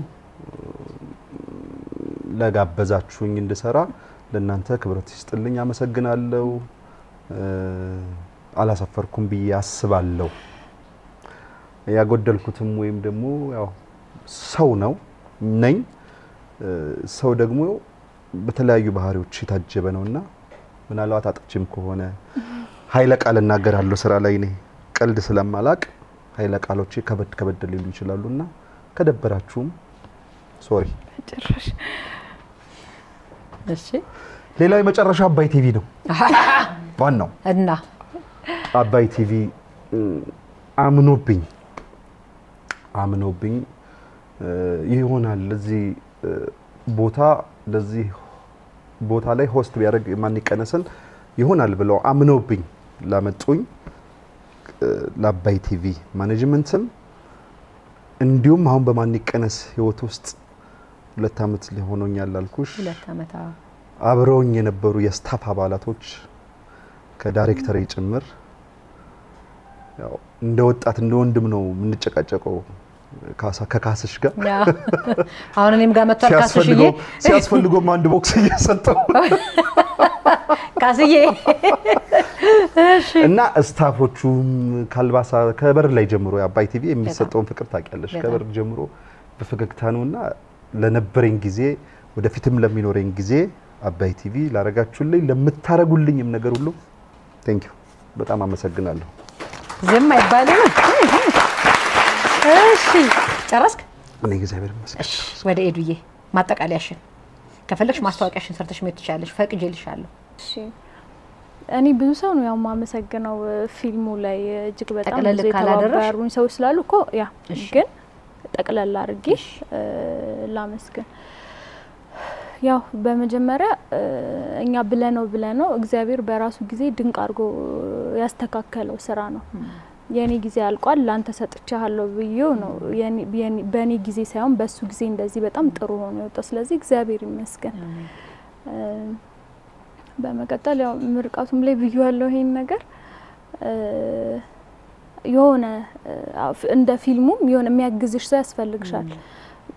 ለጋበዛችሁኝ እንድሰራ ለእናንተ ክብረት ይስጥልኝ አመሰግናለሁ አላሰፈርኩም ብዬ አስባለሁ ያጎደልኩትም ወይም ደግሞ ያው ሰው ነው ነኝ ሰው ደግሞ በተለያዩ ባህሪዎች የታጀበ ነውና ምናልባት አጥቼም ከሆነ ኃይለ ቃል እናገራለሁ ስራ ላይ ነኝ ቀልድ ስለማላቅ ኃይለ ቃሎቼ ከበድ ሊሉ ይችላሉና ከደበራችሁም ሶሪ ጭራሽ እሺ ሌላው የመጨረሻ አባይ ቲቪ ነው ዋናው እና አባይ ቲቪ አምኖብኝ ይሆናል ለዚህ ቦታ ላይ ሆስት ቢያደርግ ማን ይቀነሰን ይሆናል ብለው አምኖብኝ ላመጡኝ ለአባይ ቲቪ ማኔጅመንትም እንዲሁም አሁን በማን ይቀነስ ህይወት ውስጥ 2 አመት ሊሆነኛል አልኩሽ 2 አመት አብረውኝ የነበሩ የስታፍ አባላቶች ከዳይሬክተር ጭምር ያው እንደ ወጣት እንደ ወንድም ነው የምንጨቃጨቀው ከካስሽ ጋር አሁን እኔም ጋር መጣ ካስሽዬ ሲያስፈልገው አንድ ቦክስ እየሰጠው ካስዬ እሺ እና ስታፎቹም ካልባሳ ከበር ላይ ጀምሮ አባይ ቲቪ የሚሰጠውን ፍቅር ታውቂያለሽ ከበር ጀምሮ በፈገግታ ነውና ለነበረኝ ጊዜ ወደፊትም ለሚኖረኝ ጊዜ አባይ ቲቪ ላረጋችሁልኝ ለምታረጉልኝም ነገር ሁሉ ቴንክ ዩ በጣም አመሰግናለሁ ዝም አይባልም እሺ ጨረስክ እኔ እግዚአብሔር ይመስገን ወደ ኤዱዬ ማጠቃለያሽን ከፈለግሽ ማስተዋወቂያሽን ሰርተሽ መት ትችያለሽ ፈቅጄልሻለሁ እሺ እኔ ብዙ ሰው ነው ያው ማመሰግነው ፊልሙ ላይ እጅግ በጣም ብዙ የተባበሩኝ ሰው ስላሉ እኮ ያ ግን ጠቅለል አድርጌ ላመስግን ያው በመጀመሪያ እኛ ብለነው እግዚአብሔር በራሱ ጊዜ ድንቅ አድርጎ ያስተካከለው ስራ ነው የኔ ጊዜ አልቋል ላንተ ሰጥቻለሁ ብዬው ነው በኔ ጊዜ ሳይሆን በሱ ጊዜ እንደዚህ በጣም ጥሩ ሆኖ የወጣው ስለዚህ እግዚአብሔር ይመስገን በመቀጠል ያው ምርቃቱም ላይ ብዬዋለሁ ይሄን ነገር የሆነ እንደ ፊልሙም የሆነ የሚያግዝሽ ሰው ያስፈልግሻል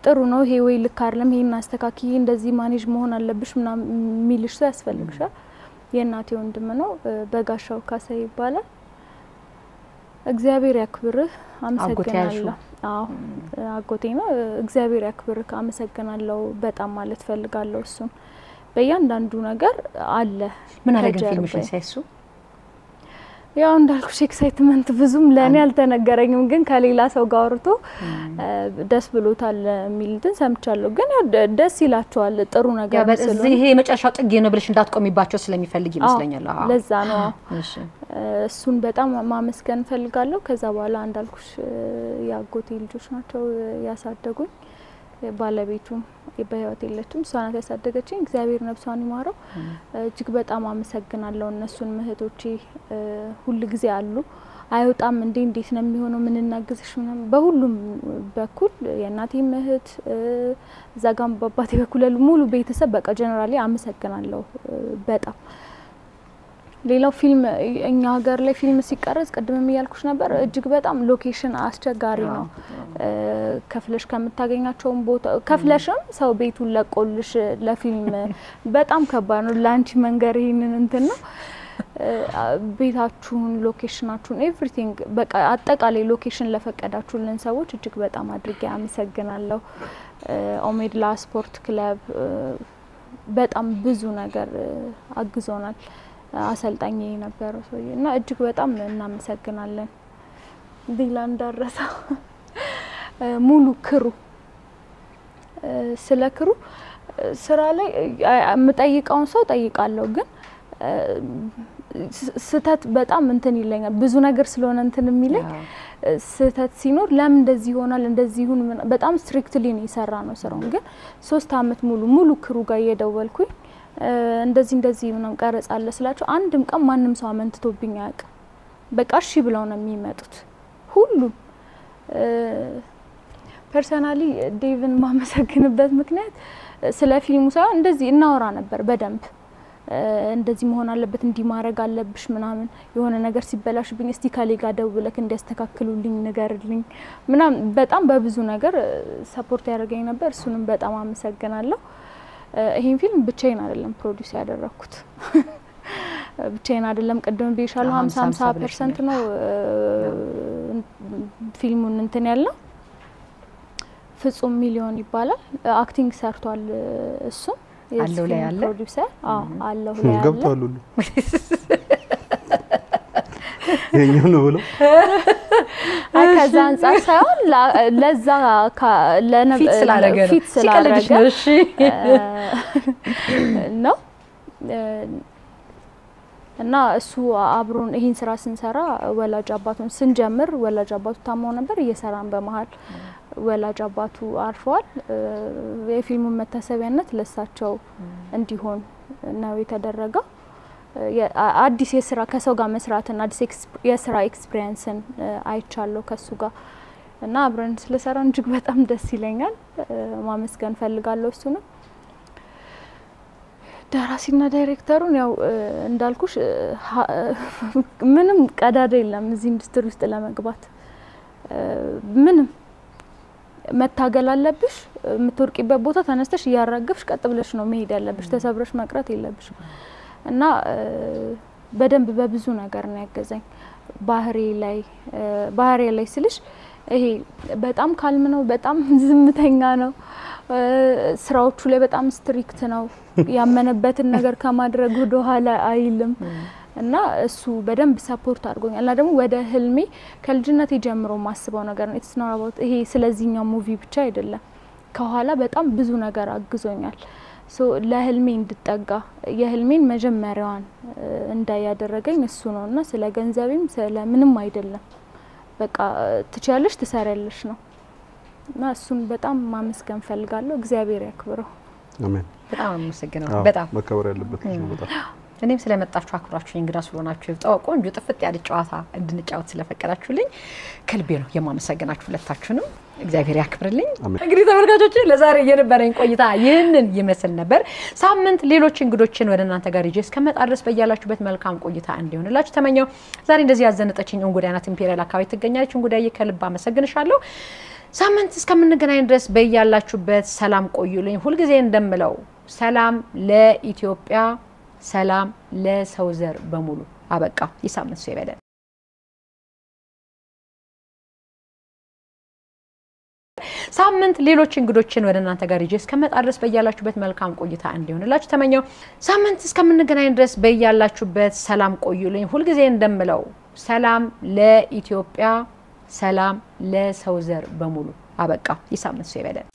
ጥሩ ነው ይሄ ወይ ልክ አይደለም ይሄን አስተካክዬ እንደዚህ ማኔጅ መሆን አለብሽ ምናምን ሚልሽ ሰው ያስፈልግሻል የእናቴ ወንድም ነው በጋሻው ካሳ ይባላል እግዚአብሔር ያክብርህ አመሰግናለሁ አዎ አጎቴ ነው እግዚአብሔር ያክብርህ አመሰግናለሁ በጣም ማለት ፈልጋለሁ እሱ በእያንዳንዱ ነገር አለ ምን አረጋን ፊልምሽን ሳይሱ ያው እንዳልኩሽ ኤክሳይትመንት ብዙም ለኔ አልተነገረኝም ግን ከሌላ ሰው ጋር ወርቶ ደስ ብሎታል ሚልትን ሰምቻለሁ ግን ደስ ይላቸዋል ጥሩ ነገር ስለዚህ ይሄ የመጨረሻው ጥግ ነው ብለሽ እንዳትቆሚባቸው ስለሚፈልግ ይመስለኛል ለዛ ነው እሺ እሱን በጣም ማመስገን ፈልጋለሁ ከዛ በኋላ እንዳልኩሽ ያጎቴ ልጆች ናቸው ያሳደጉኝ ባለቤቱም በህይወት የለችም ሷናት ያሳደገችኝ እግዚአብሔር ነፍሷን ይማረው እጅግ በጣም አመሰግናለሁ እነሱን ምህቶቼ ሁሉ ጊዜ አሉ አይወጣም እንዴት ነው የሚሆነው ምን እናግዝሽ በሁሉም በኩል የእናቴ ምህት ዘጋም በአባቴ በኩል ሙሉ ቤተሰብ በቃ ጀነራሊ አመሰግናለሁ በጣም ሌላው ፊልም እኛ ሀገር ላይ ፊልም ሲቀረጽ ቀድመም ያልኩሽ ነበር እጅግ በጣም ሎኬሽን አስቸጋሪ ነው ከፍለሽ ከምታገኛቸው ቦታ ከፍለሽም ሰው ቤቱን ለቆልሽ ለፊልም በጣም ከባድ ነው ላንቺ መንገር ይሄንን እንትን ነው ቤታችሁን ሎኬሽናችሁን ኤቭሪቲንግ በቃ አጠቃላይ ሎኬሽን ለፈቀዳችሁልን ሰዎች እጅግ በጣም አድርጌ አመሰግናለሁ ኦሜድላ ስፖርት ክለብ በጣም ብዙ ነገር አግዞናል አሰልጣኝ የነበረው ሰው እና እጅግ በጣም እናመሰግናለን ዲላን ዳረሳ ሙሉ ክሩ ስለ ክሩ ስራ ላይ የምጠይቀውን ሰው ጠይቃለሁ ግን ስተት በጣም እንትን ይለኛል ብዙ ነገር ስለሆነ እንትን የሚለኝ ስተት ሲኖር ለምን እንደዚህ ይሆናል እንደዚህ ይሁን በጣም ስትሪክትሊ ነው ይሰራ ነው ስራው ግን 3 አመት ሙሉ ክሩ ጋር እየደወልኩኝ እንደዚህ ምንም ቀረጽ አለ ስላችሁ አንድም ቀን ማንንም ሰው አመንትቶብኝ አያውቅ በቃ እሺ ብለው ነው የሚመጡት ሁሉ ፐርሰናሊ ዴቭን ማመሰግንበት ምክንያት ስለ ፊልሙ ሳይሆን እንደዚህ እናወራ ነበር በደንብ እንደዚህ መሆን አለበት እንዲ ማረግ አለብሽ ምናምን የሆነ ነገር ሲበላሽብኝ እስቲ ካሌጋ ደውለክ እንዲያስተካክሉልኝ ንገርልኝ ምናምን በጣም በብዙ ነገር ሰፖርት ያደርገኝ ነበር እሱንም በጣም አመሰግናለሁ ይሄን ፊልም ብቻዬን አይደለም ፕሮዲዩስ ያደረኩት ብቻዬን አይደለም ቀደም ቢሻለው 50% ነው ፊልሙን እንትን ያለው ፍጹም ሚሊዮን ይባላል አክቲንግ ሰርቷል እሱ አለው ላይ ያለ ፕሮዲዩሰር አለው ላይ ያለ ገብቷል ሁሉ የኛው ነው ብሎ ከዛ አንፃር ሳይሆን ለዛ ፊት ስላደረገ እሺ ነው እና እሱ አብሮን ይሄን ስራ ስንሰራ ወላጅ አባቱን ስንጀምር ወላጅ አባቱ ታማው ነበር እየሰራን በመሃል ወላጅ አባቱ አርፈዋል የፊልሙ መታሰቢያነት ለሳቸው እንዲሆን ነው የተደረገው አዲስ የስራ ከሰው ጋር መስራትና አዲስ የስራ ኤክስፒሪየንስን አይቻለሁ ከሱ ጋር እና አብረን ስለሰራን እጅግ በጣም ደስ ይለኛል ማመስገን ፈልጋለሁ እሱ ነው ደራሲና ዳይሬክተሩን ያው እንዳልኩሽ ምንም ቀዳዳ የለም እዚህ ኢንዱስትሪ ውስጥ ለመግባት ምንም መታገል አለብሽ ምትወርቂበት ቦታ ተነስተሽ ያራገፍሽ ቀጥ ብለሽ ነው መሄድ ያለብሽ ተሰብረሽ መቅረት የለብሽ እና በደንብ በብዙ ነገር ነው ያገዘኝ ባህሪ ላይ ስልሽ ይሄ በጣም ካልም ነው በጣም ዝምተኛ ነው ስራዎቹ ላይ በጣም ስትሪክት ነው ያመነበትን ነገር ከማድረግ ወደ ኋላ አይልም እና እሱ በደንብ ሰፖርት አድርጎኛል እና ደግሞ ወደ ህልሜ ከልጅነቴ ጀምሮ ማስበው ነገር ነው ኢትስ ኖት አባውት ይሄ ስለዚህኛው ሙቪ ብቻ አይደለም ከኋላ በጣም ብዙ ነገር አግዞኛል ሶ ለህልሜ እንድጠጋ የህልሜን መጀመሪያዋን እንዳያደረገኝ እሱ ነውና ስለ ገንዘብም ስለ ምንም አይደለም በቃ ትቻለሽ ትሰራለሽ ነው እና እሱን በጣም ማመስገን ፈልጋለሁ እግዚአብሔር ያክብረው አሜን በጣም አመሰግናለሁ በጣም መከበር ያለበት ነው በጣም እኔም ስለመጣችሁ አክብራችሁ እንግዳ ስለሆናችሁ ቆንጆ ጥፍጥ ያለ ጨዋታ እንድንጫወት ስለፈቀዳችሁልኝ ከልቤ ነው የማመሰግናችሁ ሁለታችሁንም እግዚአብሔር ያክብርልኝ እንግዲህ ተመልካቾች ለዛሬ የነበረኝ ቆይታ ይህንን ይመስል ነበር ሳምንት ሌሎች እንግዶችን ወደ እናንተ ጋር ይዤ እስከመጣ ድረስ በያላችሁበት መልካም ቆይታ እንዲሆንላችሁ ተመኘው ዛሬ እንደዚህ ያዘነጠችኝ እንጉዳያናት ኢምፔሪያል አካባቢ ትገኛለች እንጉዳዬ ከልብ አመሰግንሻለሁ ሳምንት እስከምንገናኝ ድረስ በያላችሁበት ሰላም ቆዩልኝ ሁሉ ጊዜ እንደምለው ሰላም ለኢትዮጵያ ሰላም ለሰው ዘር በሙሉ አበቃ ይሳምንት ሰው ይበለን ሳምንት ሌሎች እንግዶችን ወደ እናንተ ጋር ይዤ እስከመጣ ድረስ በያላችሁበት መልካም ቆይታ እንዲሆንላችሁ ተመኘው ሳምንት እስከምንገናኝ ድረስ በያላችሁበት ሰላም ቆዩልኝ ሁሉ ጊዜ እንደምለው ሰላም ለኢትዮጵያ ሰላም ለሰው ዘር በሙሉ አበቃ ይሳምንት ሰው ይበለን